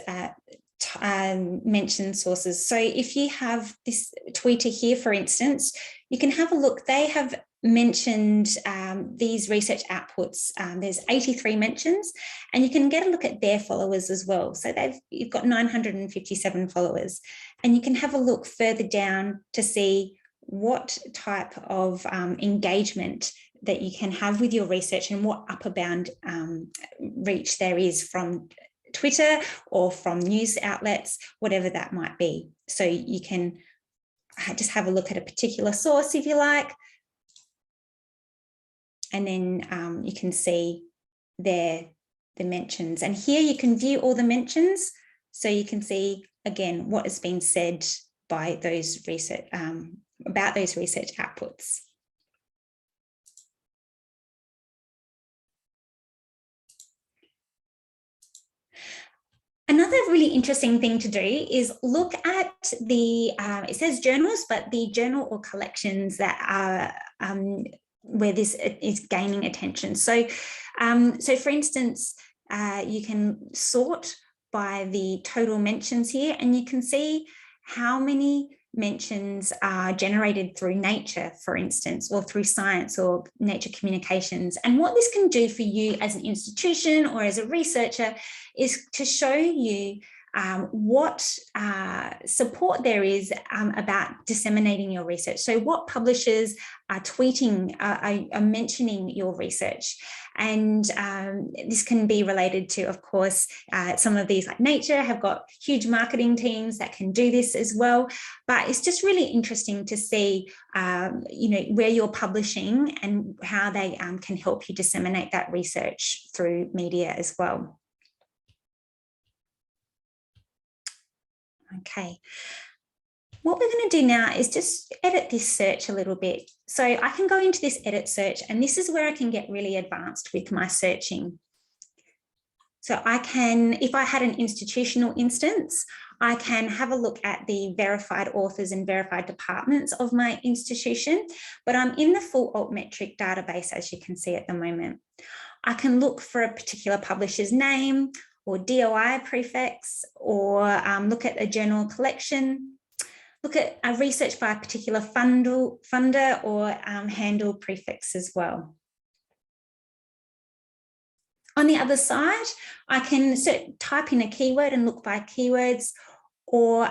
mentioned sources. So if you have this tweeter here, for instance, you can have a look. They have mentioned these research outputs. There's 83 mentions, and you can get a look at their followers as well. So you've got 957 followers, and you can have a look further down to see what type of engagement that you can have with your research and what upper bound reach there is from Twitter or from news outlets, whatever that might be. So you can just have a look at a particular source if you like, and then you can see there the mentions. And here you can view all the mentions, so you can see again what has been said by those research about those research outputs. Another really interesting thing to do is look at the, it says journals, but the journal or collections that are where this is gaining attention. So, so for instance, you can sort by the total mentions here, and you can see how many mentions are generated through Nature, for instance, or through Science or Nature Communications. And what this can do for you as an institution or as a researcher is to show you what support there is about disseminating your research. So what publishers are tweeting, are mentioning your research. And this can be related to, of course, some of these like Nature have got huge marketing teams that can do this as well. But it's just really interesting to see, you know, where you're publishing and how they can help you disseminate that research through media as well. Okay, what we're going to do now is just edit this search a little bit. So I can go into this edit search, and this is where I can get really advanced with my searching. So I can, if I had an institutional instance, I can have a look at the verified authors and verified departments of my institution, but I'm in the full Altmetric database, as you can see at the moment. I can look for a particular publisher's name, or DOI prefix, or look at a journal collection, look at a research by a particular funder or handle prefix as well. On the other side, I can type in a keyword and look by keywords, or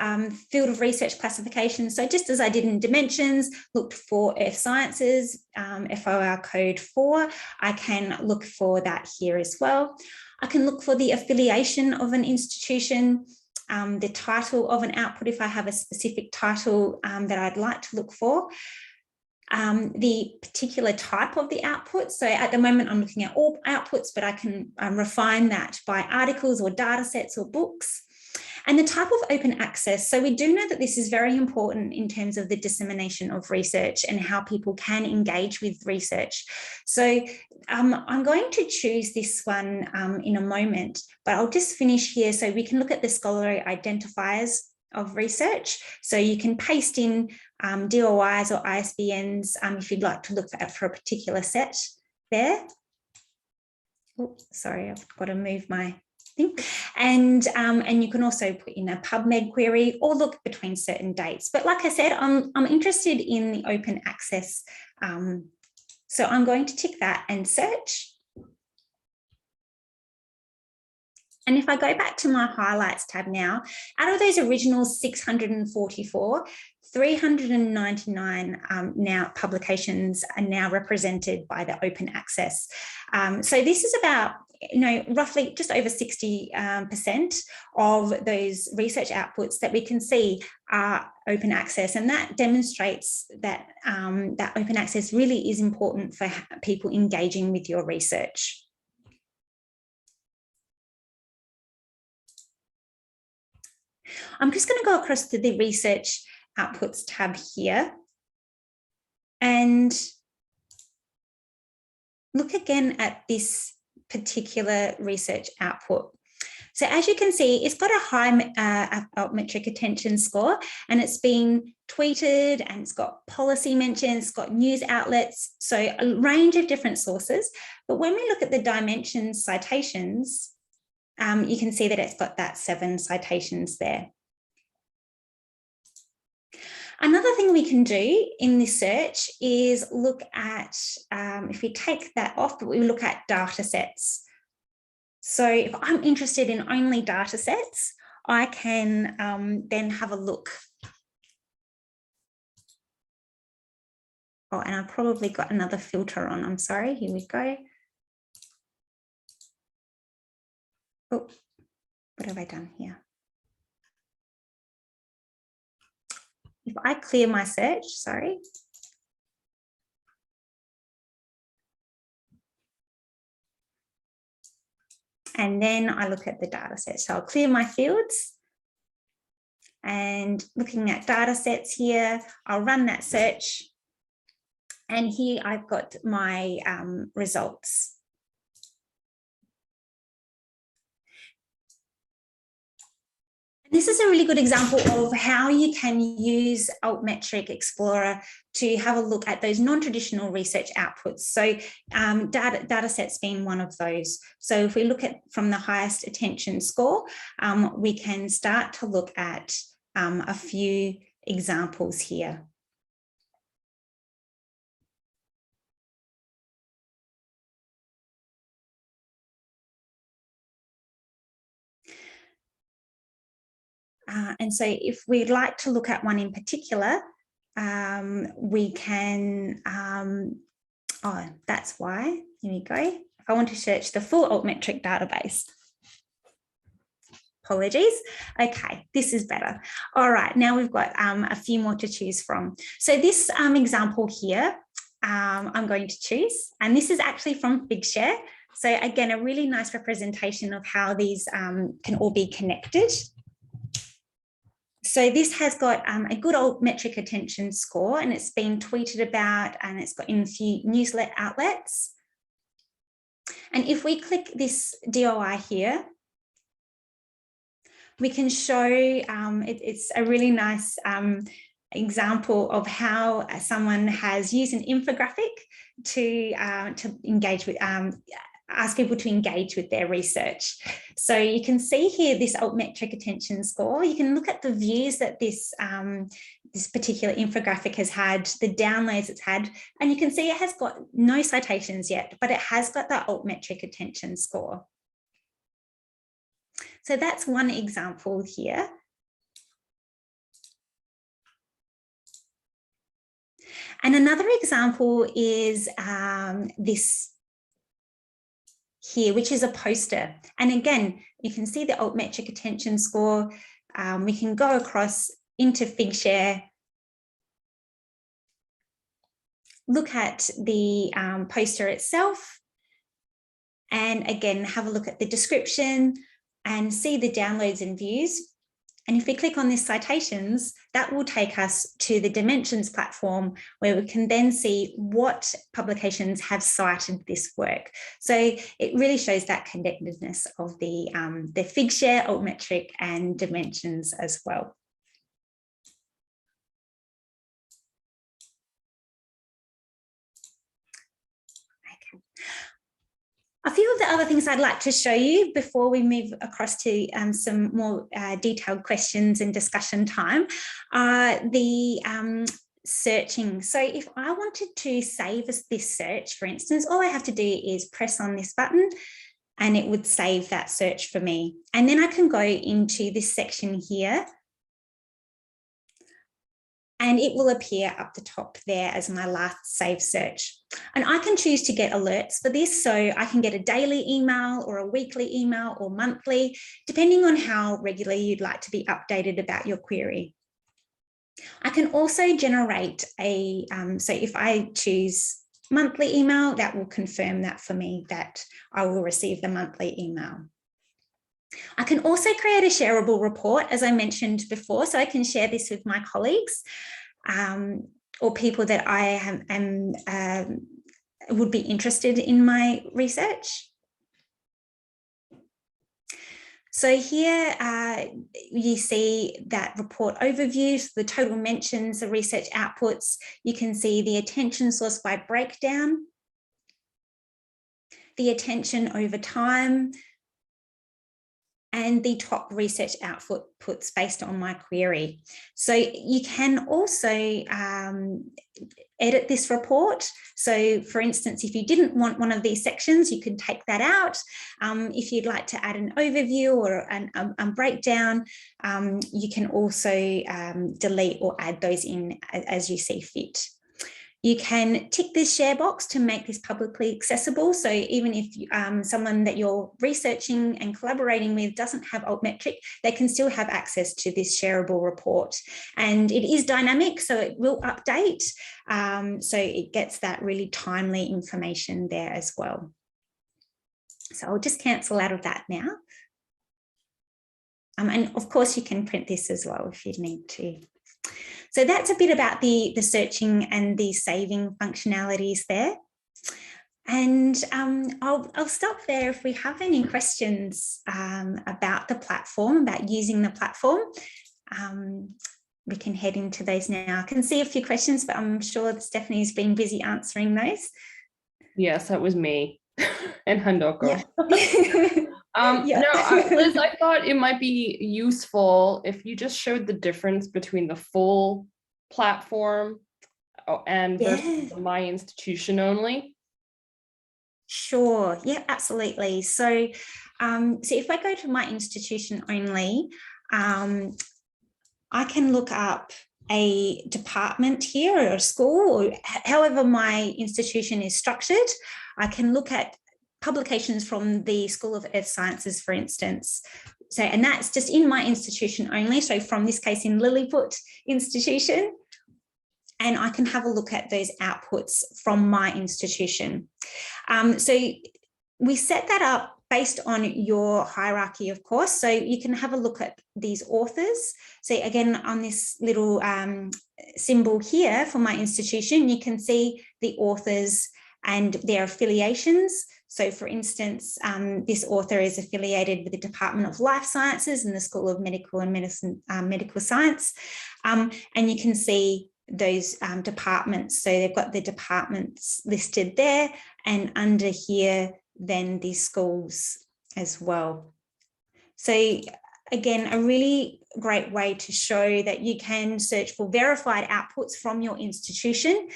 field of research classification. So just as I did in Dimensions, looked for Earth Sciences, FOR code 4, I can look for that here as well. I can look for the affiliation of an institution, the title of an output if I have a specific title that I'd like to look for, the particular type of the output. So at the moment I'm looking at all outputs, but I can refine that by articles or data sets or books. And the type of open access. So we do know that this is very important in terms of the dissemination of research and how people can engage with research. So I'm going to choose this one in a moment, but I'll just finish here so we can look at the scholarly identifiers of research. So you can paste in DOIs or ISBNs if you'd like to look for a particular set there. Oh, sorry, I've got to move my thing. And you can also put in a Pubmed query or look between certain dates. But like I said, I'm interested in the open access. So I'm going to tick that and search. And if I go back to my highlights tab now, out of those original 644, 399 now publications are now represented by the open access. So this is about, roughly just over 60% of those research outputs that we can see are open access, and that demonstrates that that open access really is important for people engaging with your research. I'm just going to go across to the research outputs tab here, and look again at this particular research output. So as you can see, it's got a high Altmetric attention score, and it's been tweeted, and it's got policy mentions, it's got news outlets, so a range of different sources. But when we look at the dimensions citations, you can see that it's got that 7 citations there. Another thing we can do in this search is look at, if we take that off, we look at data sets. So if I'm interested in only data sets, I can then have a look. Oh, and I've probably got another filter on. I'm sorry. Here we go. Oh, what have I done here? If I clear my search, sorry. And then I look at the data set. So I'll clear my fields, and looking at data sets here, I'll run that search. And here I've got my results. This is a really good example of how you can use Altmetric Explorer to have a look at those non-traditional research outputs. So data sets being one of those. So if we look at from the highest attention score, we can start to look at a few examples here. And so if we'd like to look at one in particular, we can, oh, that's why, here we go. If I want to search the full Altmetric database. Apologies. Okay, this is better. All right, now we've got a few more to choose from. So this example here, I'm going to choose, and this is actually from Figshare. So again, a really nice representation of how these can all be connected. So this has got a good Altmetric attention score, and it's been tweeted about, and it's got in a few newsletter outlets. And if we click this DOI here, we can show, it's a really nice example of how someone has used an infographic to engage with, ask people to engage with their research. So you can see here this Altmetric attention score. You can look at the views that this, this particular infographic has had, the downloads it's had, and you can see it has got no citations yet, but it has got that Altmetric attention score. So that's one example here. And another example is this here, which is a poster. And again, you can see the Altmetric attention score. We can go across into Figshare, look at the poster itself, and again, have a look at the description and see the downloads and views. And if we click on this citations, that will take us to the Dimensions platform, where we can then see what publications have cited this work. So it really shows that connectedness of the Figshare, Altmetric, and Dimensions as well. A few of the other things I'd like to show you before we move across to some more detailed questions and discussion time are the searching. So if I wanted to save this search, for instance, all I have to do is press on this button and it would save that search for me. And then I can go into this section here, and it will appear up the top there as my last saved search. And I can choose to get alerts for this. So I can get a daily email or a weekly email or monthly, depending on how regularly you'd like to be updated about your query. I can also generate a, so if I choose monthly email, that will confirm that for me, that I will receive the monthly email. I can also create a shareable report, as I mentioned before, so I can share this with my colleagues or people that I am would be interested in my research. So here you see that report overview, so the total mentions, the research outputs. You can see the attention source by breakdown, the attention over time, and the top research outputs based on my query. So you can also edit this report. So for instance, if you didn't want one of these sections, you could take that out. If you'd like to add an overview or a breakdown, you can also delete or add those in as you see fit. You can tick this share box to make this publicly accessible. So even if someone that you're researching and collaborating with doesn't have Altmetric, they can still have access to this shareable report. And it is dynamic, so it will update. So it gets that really timely information there as well. So I'll just cancel out of that now. And of course, you can print this as well if you need to. So that's a bit about the searching and the saving functionalities there. And I'll stop there. If we have any questions about the platform, about using the platform, we can head into those now. I can see a few questions, but I'm sure Stephanie's been busy answering those. Yes, that was me and Handoko. Yeah. No, Liz, I thought it might be useful if you just showed the difference between the full platform and versus my institution only. Sure. Yeah, absolutely. So, so if I go to my institution only, I can look up a department here or a school or however my institution is structured. I can look at publications from the School of Earth Sciences, for instance. So, and that's just in my institution only. So from this case in Lilliput institution, and I can have a look at those outputs from my institution. So we set that up based on your hierarchy, of course. So you can have a look at these authors. So again, on this little symbol here for my institution, you can see the authors and their affiliations. So for instance, this author is affiliated with the Department of Life Sciences and the School of Medical and Medical Science. And you can see those departments. So they've got the departments listed there, and under here, then the schools as well. So again, a really great way to show that you can search for verified outputs from your institution,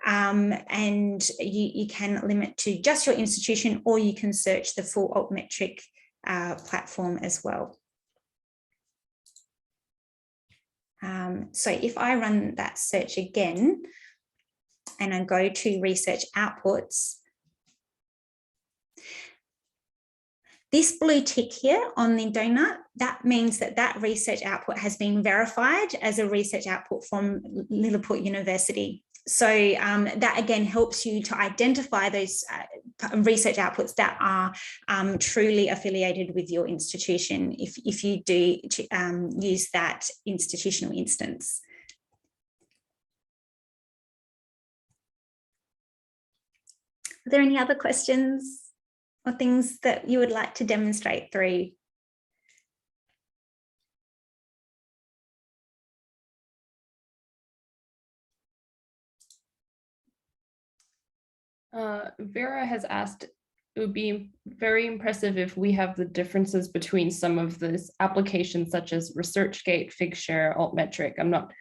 and you can limit to just your institution, or you can search the full Altmetric platform as well. So if I run that search again, and I go to research outputs, this blue tick here on the donut, that means that that research output has been verified as a research output from Lilliput University. So that again helps you to identify those research outputs that are truly affiliated with your institution if you do use that institutional instance. Are there any other questions or things that you would like to demonstrate through? Vera has asked, it would be very impressive if we have the differences between some of these applications such as ResearchGate, Figshare, Altmetric. I'm not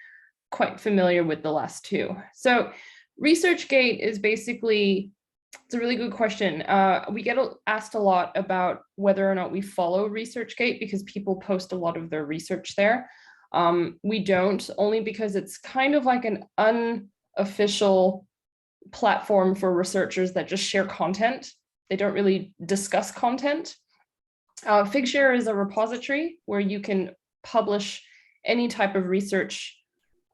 quite familiar with the last two. So ResearchGate is basically, it's a really good question. We get asked a lot about whether or not we follow ResearchGate because people post a lot of their research there. We don't, only because it's kind of like an unofficial platform for researchers that just share content. They don't really discuss content. Figshare is a repository where you can publish any type of research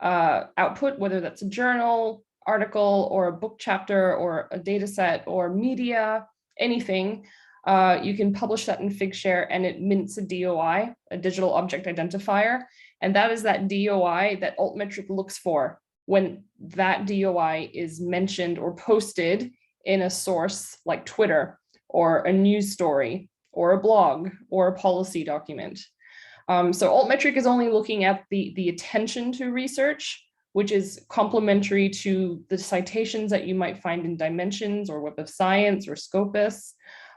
output, whether that's a journal, article, or a book chapter, or a data set, or media, anything. You can publish that in Figshare, and it mints a DOI, a digital object identifier. And that is that DOI that Altmetric looks for when that DOI is mentioned or posted in a source like Twitter or a news story or a blog or a policy document. So Altmetric is only looking at the attention to research, which is complementary to the citations that you might find in Dimensions or Web of Science or Scopus.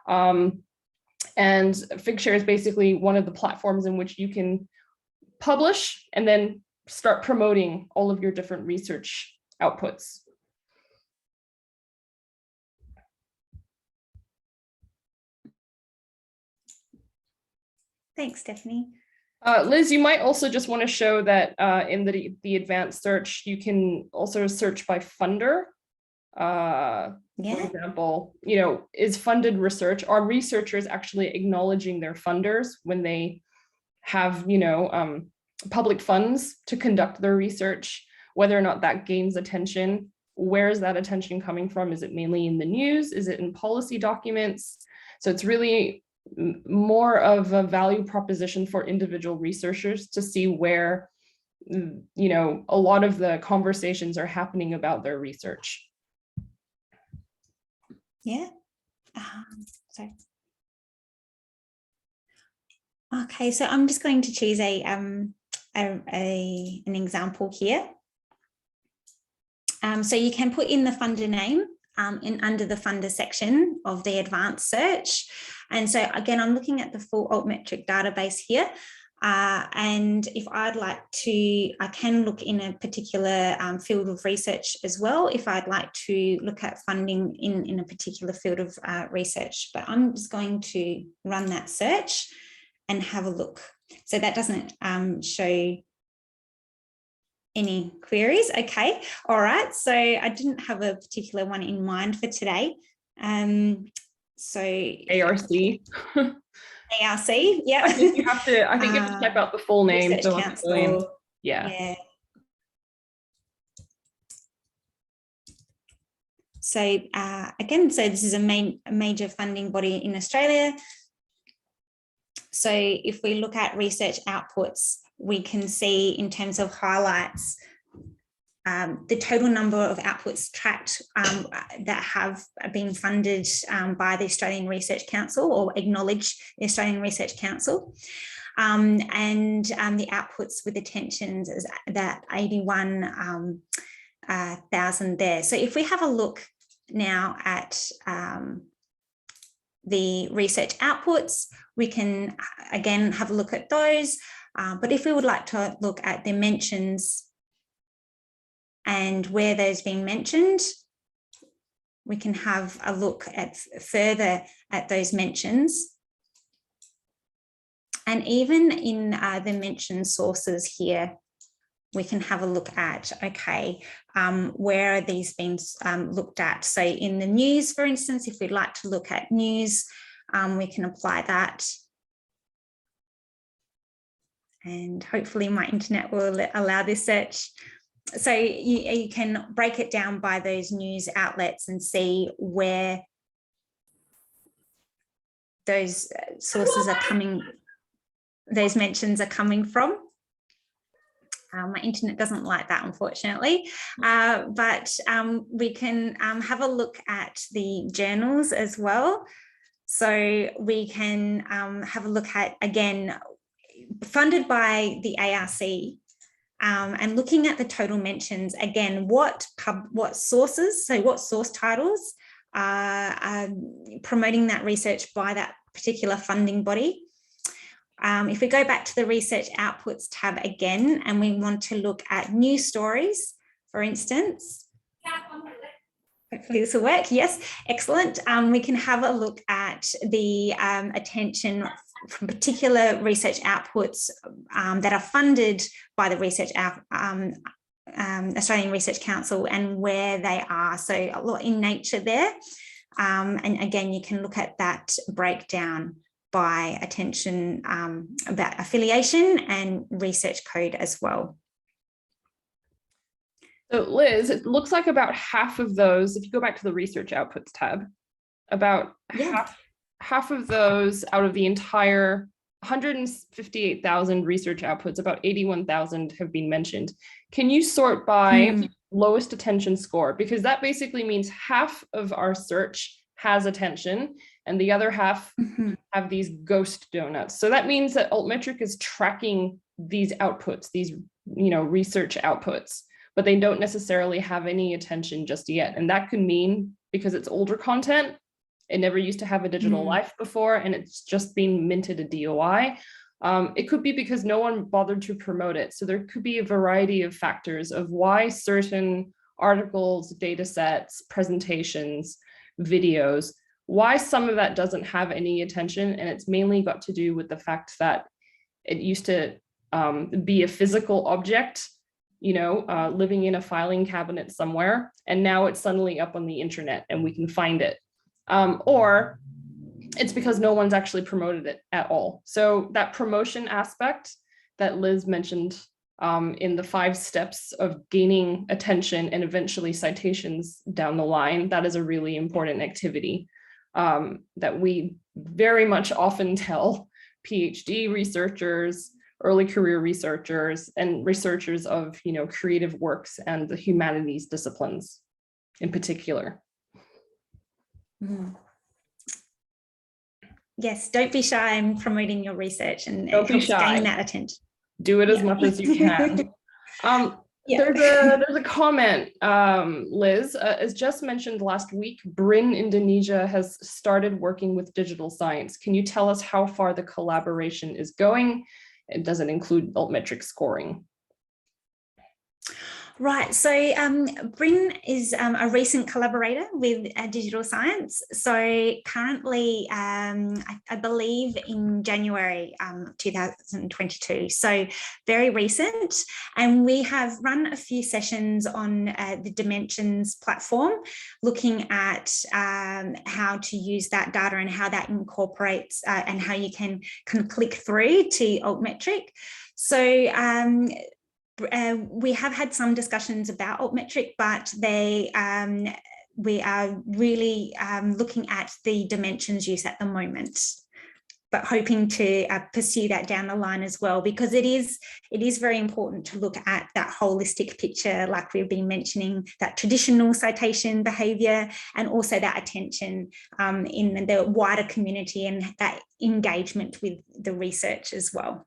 And Figshare is basically one of the platforms in which you can publish and then start promoting all of your different research outputs. Thanks, Stephanie. Liz, you might also just want to show that in the advanced search, you can also search by funder. For example, is funded research, are researchers actually acknowledging their funders when they have, public funds to conduct their research, whether or not that gains attention? Where is that attention coming from? Is it mainly in the news? Is it in policy documents? So it's really more of a value proposition for individual researchers to see where, a lot of the conversations are happening about their research. Yeah. Sorry. Okay, so I'm just going to choose an example here. So you can put in the funder name under the funder section of the advanced search. And so again, I'm looking at the full Altmetric database here. And if I'd like to, I can look in a particular field of research as well, if I'd like to look at funding in a particular field of research. But I'm just going to run that search and have a look. So that doesn't show any queries. Okay, all right. So I didn't have a particular one in mind for today. So ARC. ARC, yeah. I think you have to type out the full name. Research Council. Yeah. So again, so this is a major funding body in Australia. So if we look at research outputs, we can see in terms of highlights, the total number of outputs tracked that have been funded by the Australian Research Council or acknowledge the Australian Research Council. And the outputs with attentions is that 81,000 there. So if we have a look now at the research outputs, we can again have a look at those. But if we would like to look at the mentions and where those being mentioned, we can have a look at further at those mentions. And even in the mention sources here, we can have a look at, okay, where are these being looked at? So in the news, for instance, if we'd like to look at news, we can apply that. And hopefully my internet will allow this search. So you can break it down by those news outlets and see where those sources are coming, those mentions are coming from. My internet doesn't like that, unfortunately, but we can have a look at the journals as well. So we can have a look at, again, funded by the ARC, and looking at the total mentions, again, what sources, so what source titles are promoting that research by that particular funding body. If we go back to the research outputs tab again, and we want to look at news stories, for instance, hopefully this will work. Yes, excellent. We can have a look at the attention from particular research outputs that are funded by the Australian Research Council and where they are. So a lot in nature there. And again, you can look at that breakdown by attention about affiliation and research code as well. So Liz, it looks like about half of those, if you go back to the research outputs tab, about half of those out of the entire 158,000 research outputs, about 81,000 have been mentioned. Can you sort by lowest attention score, because that basically means half of our search has attention and the other half have these ghost donuts. So that means that Altmetric is tracking these outputs, these, you know, research outputs, but they don't necessarily have any attention just yet. And that could mean, because it's older content, it never used to have a digital life before, and it's just been minted a DOI. It could be because no one bothered to promote it. So there could be a variety of factors of why certain articles, data sets, presentations, videos, why some of that doesn't have any attention. And it's mainly got to do with the fact that it used to be a physical object, you know, living in a filing cabinet somewhere, and now it's suddenly up on the internet and we can find it. Or it's because no one's actually promoted it at all. So that promotion aspect that Liz mentioned in the 5 steps of gaining attention and eventually citations down the line, that is a really important activity that we very much often tell PhD researchers, early career researchers, and researchers of, you know, creative works and the humanities disciplines in particular. Yes, don't be shy in promoting your research, and Don't be shy. gain that attention. Do it as much as you can. There's a comment, Liz, as just mentioned last week, BRIN Indonesia has started working with digital science. Can you tell us how far the collaboration is going? It doesn't include Altmetric scoring. Right, so BRIN is a recent collaborator with digital science. So currently, I believe in January 2022, so very recent. And we have run a few sessions on the Dimensions platform, looking at how to use that data and how that incorporates and how you can kind of click through to Altmetric. So we have had some discussions about Altmetric, but we are really looking at the Dimensions use at the moment, but hoping to pursue that down the line as well, because it is very important to look at that holistic picture, like we've been mentioning, that traditional citation behaviour, and also that attention in the wider community and that engagement with the research as well.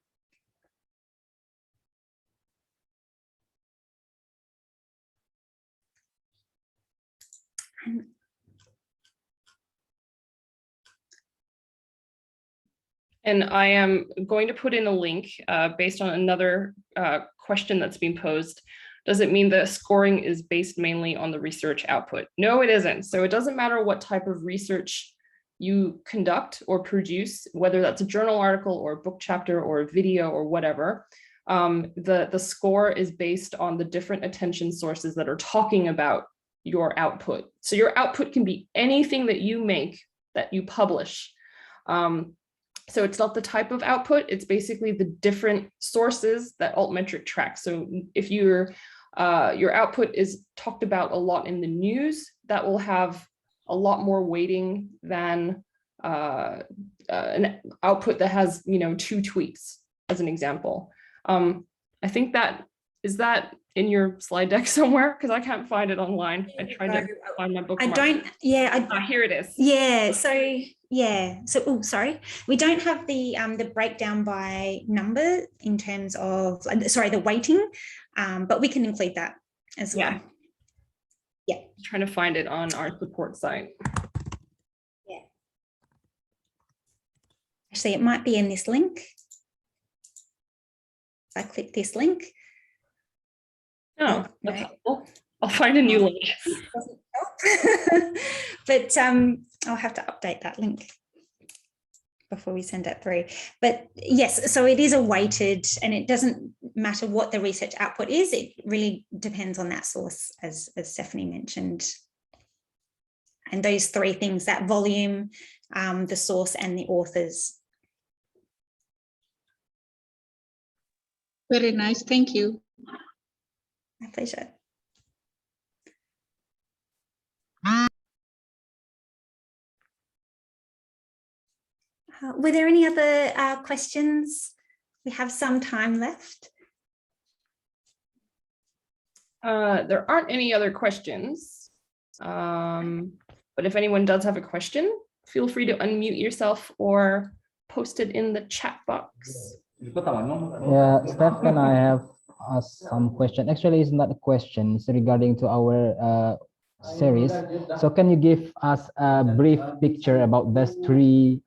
And I am going to put in a link based on another question that's been posed. Does it mean that scoring is based mainly on the research output? No, it isn't. So it doesn't matter what type of research you conduct or produce, whether that's a journal article or a book chapter or a video or whatever. The score is based on the different attention sources that are talking about your output. So your output can be anything that you make, that you publish. So it's not the type of output, it's basically the different sources that Altmetric tracks. So if your output is talked about a lot in the news, that will have a lot more weighting than an output that has, you know, 2 tweets, as an example. I think is that in your slide deck somewhere? Because I can't find it online. I tried to find my bookmark. Here it is. Oh, sorry. We don't have the breakdown by number in terms of, the weighting, but we can include that as well. Yeah. I'm trying to find it on our support site. Yeah. Actually, it might be in this link. If I click this link. Oh, that's helpful. I'll find a new link. Doesn't help. But I'll have to update that link before we send it through. But yes, so it is a weighted, and it doesn't matter what the research output is. It really depends on that source, as Stephanie mentioned. And those 3 things, that volume, the source, and the authors. Very nice, thank you. My pleasure. Were there any other questions? We have some time left. there aren't any other questions, but if anyone does have a question, feel free to unmute yourself or post it in the chat box. Yeah, Steph, can I have some question? Actually, it's not a question. It's regarding to our series. So can you give us a brief picture about these three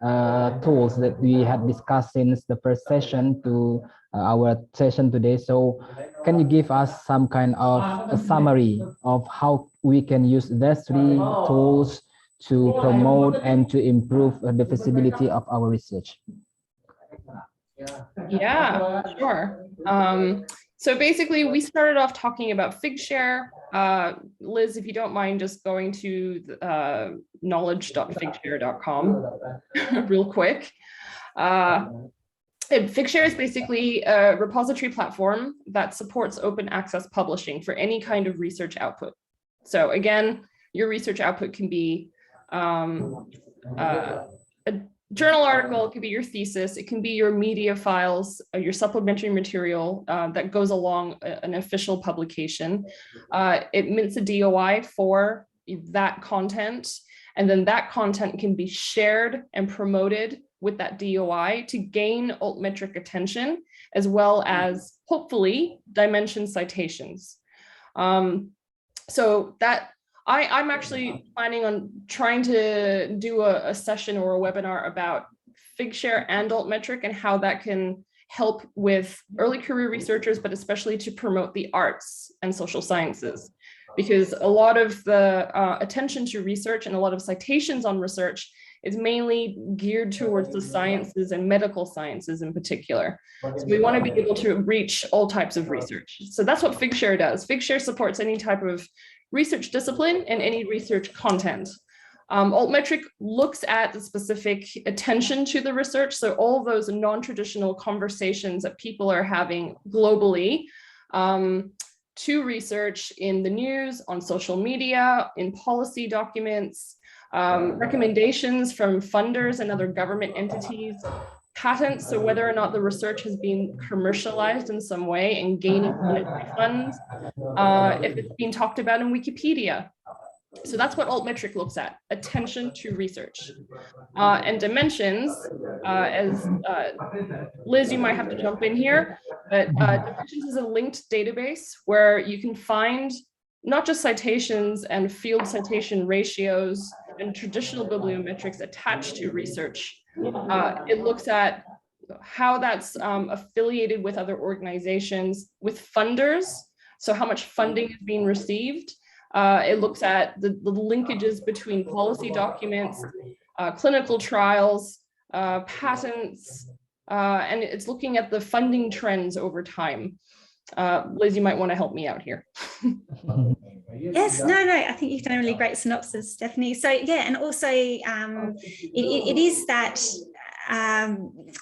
tools that we had discussed since the first session to our session today? So can you give us some kind of a summary of how we can use these three tools to promote and to improve the visibility of our research? Yeah, sure. So basically, we started off talking about Figshare. Liz, if you don't mind just going to knowledge.figshare.com real quick. Figshare is basically a repository platform that supports open access publishing for any kind of research output. So again, your research output can be a journal article, it could be your thesis, it can be your media files, your supplementary material that goes along an official publication. It mints a DOI for that content, and then that content can be shared and promoted with that DOI to gain Altmetric attention, as well as hopefully dimension citations. So that I'm actually planning on trying to do a session or a webinar about Figshare and Altmetric and how that can help with early career researchers, but especially to promote the arts and social sciences, because a lot of the attention to research and a lot of citations on research is mainly geared towards the sciences and medical sciences in particular. So we want to be able to reach all types of research. So that's what Figshare does. Figshare supports any type of research discipline and any research content. Altmetric looks at the specific attention to the research. So all those non-traditional conversations that people are having globally to research in the news, on social media, in policy documents, recommendations from funders and other government entities, patents, so whether or not the research has been commercialized in some way and gaining monetary funds, if it's being talked about in Wikipedia. So that's what Altmetric looks at, attention to research. And dimensions, as Liz, you might have to jump in here, but dimensions is a linked database where you can find not just citations and field citation ratios and traditional bibliometrics attached to research. It looks at how that's affiliated with other organizations, with funders, so how much funding is being received. It looks at the linkages between policy documents, clinical trials, patents, and it's looking at the funding trends over time. Liz, you might want to help me out here. Yes, no, I think you've done a really great synopsis, Stephanie. So yeah, and also it is that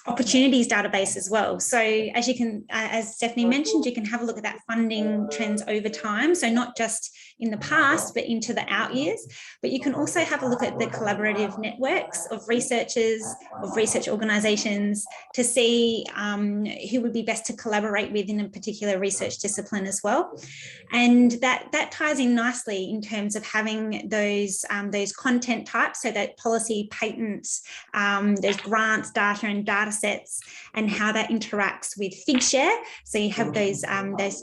opportunities database as well. So as you can, as Stephanie mentioned, you can have a look at that funding trends over time. So not just in the past, but into the out years. But you can also have a look at the collaborative networks of researchers, of research organizations to see who would be best to collaborate with in a particular research discipline as well. And that ties in nicely in terms of having those content types, so that policy, patents, there's grants, data and data sets, and how that interacts with Figshare. So you have those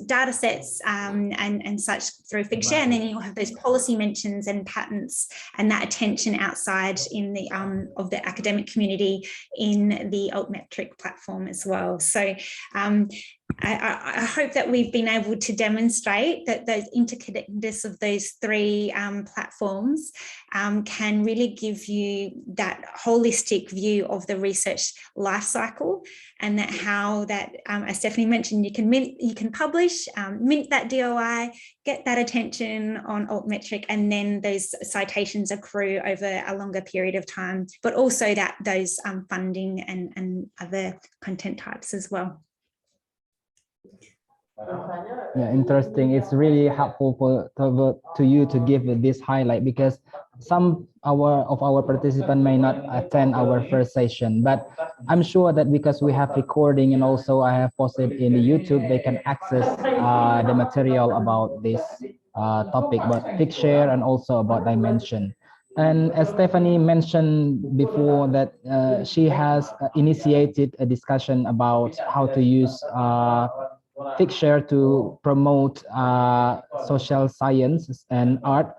data sets and such through Figshare, and then you'll have those policy mentions and patents and that attention outside in the of the academic community in the Altmetric platform as well. So I hope that we've been able to demonstrate that those interconnectedness of those three platforms can really give you that holistic view of the research life cycle, and that how that, as Stephanie mentioned, you can publish, mint that DOI, get that attention on Altmetric, and then those citations accrue over a longer period of time, but also that those funding and other content types as well. Yeah, interesting. It's really helpful to you to give this highlight, because some of our participants may not attend our first session, but I'm sure that because we have recording and also I have posted in the YouTube, they can access the material about this topic, about picture and also about dimension. And as Stephanie mentioned before, that she has initiated a discussion about how to use picture to promote social science and art.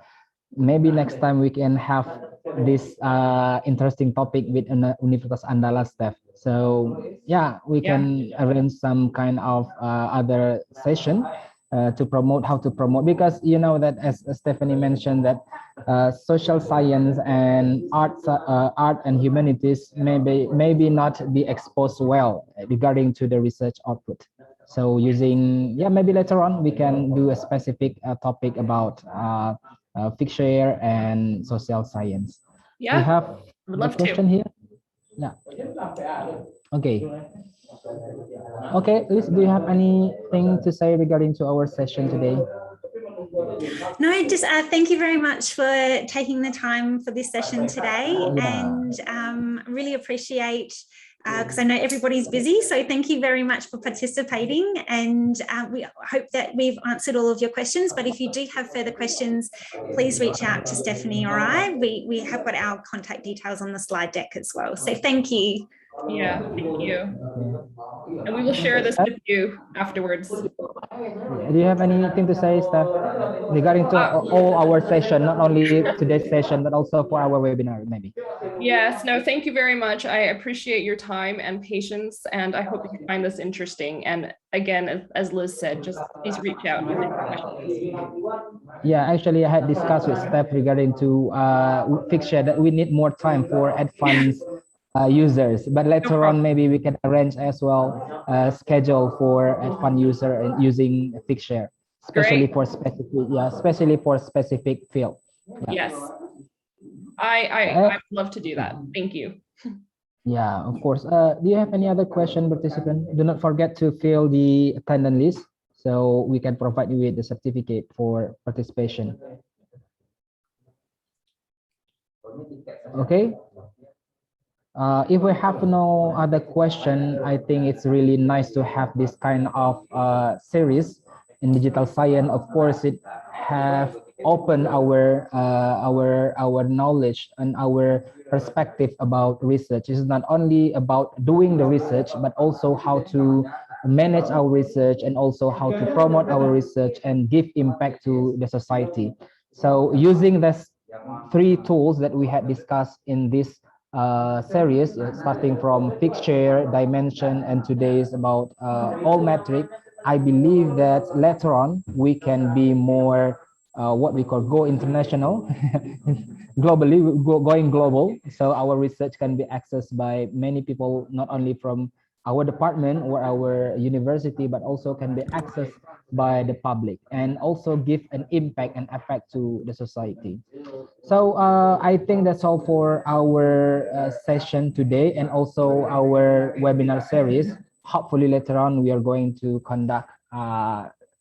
Maybe next time we can have this interesting topic with Universitas Andalas staff. So yeah, we can arrange some kind of other session to promote how to promote, because you know that as Stephanie mentioned that social science and art and humanities maybe not be exposed well regarding to the research output. So using, yeah, maybe later on we can do a specific topic about picture and social science. Yeah, We have would the love question to. here. Yeah. Okay. Okay, Liz, do you have anything to say regarding to our session today? No, just thank you very much for taking the time for this session today, and really appreciate, because I know everybody's busy, so thank you very much for participating, and we hope that we've answered all of your questions, but if you do have further questions, please reach out to Stephanie or I. We have got our contact details on the slide deck as well, so thank you. Yeah, thank you. And we will share this with you afterwards. Do you have anything to say, Steph, regarding to all our session, not only today's session, but also for our webinar, maybe? Yes, no, thank you very much. I appreciate your time and patience, and I hope you find this interesting. And again, as Liz said, just please reach out with any questions. Yeah, actually, I had discussed with Steph regarding to fixture that we need more time for advanced users, but later on maybe we can arrange as well schedule for advanced user and using fixture, especially for specific, especially for specific field. Yes, I would love to do that. Thank you. Yeah, of course. Do you have any other question, participant? Do not forget to fill the attendance list so we can provide you with the certificate for participation. Okay. If we have no other question, I think it's really nice to have this kind of series in digital science. Of course, it have opened our knowledge and our perspective about research. It's not only about doing the research, but also how to manage our research and also how to promote our research and give impact to the society. So using this three tools that we had discussed in this series, starting from fixture, dimension, and today is about Altmetric. I believe that later on we can be more what we call go international, globally, going global. So our research can be accessed by many people, not only from our department or our university, but also can be accessed by the public and also give an impact and effect to the society. So I think that's all for our session today and also our webinar series. Hopefully later on we are going to conduct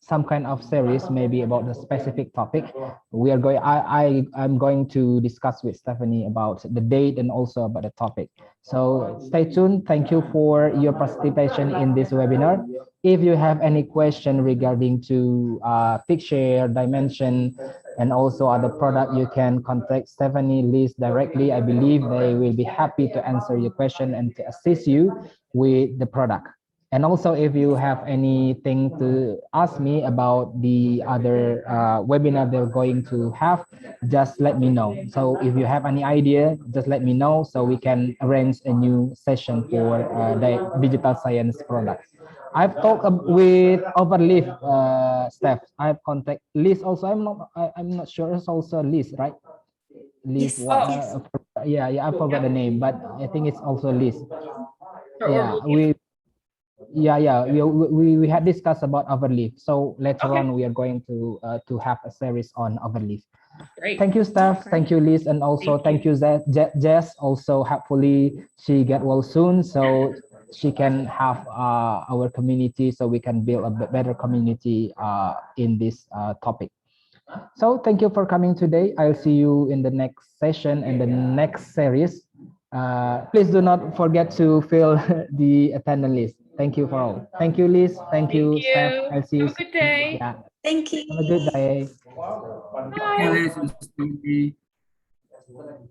some kind of series, maybe about the specific topic. We are going. I'm going to discuss with Stephanie about the date and also about the topic. So stay tuned. Thank you for your participation in this webinar. If you have any question regarding to picture, dimension, and also other product, you can contact Stephanie, Liz directly. I believe they will be happy to answer your question and to assist you with the product. And also, if you have anything to ask me about the other webinar they're going to have, just let me know. So if you have any idea, just let me know so we can arrange a new session for the digital science products. I've talked with Overleaf staff. I've contact Liz also. I'm not sure. It's also Liz, right? Liz. Yes. Yes. Yeah. I forgot the name, but I think it's also Liz. Yeah. We had discussed about Overleaf. So later on we are going to have a series on Overleaf. Great. Thank you, staff. Thank you, Liz, and also thank you, Jess. Also, hopefully she get well soon, so she can have our community, so we can build a better community in this topic. So thank you for coming today. I'll see you in the next session and the next series. Please do not forget to fill the attendance list. Thank you for all. Thank you, Liz. Thank you, Steph. I'll see you Have a good soon. day. Yeah. Thank you. Have a good day. Bye. Yes,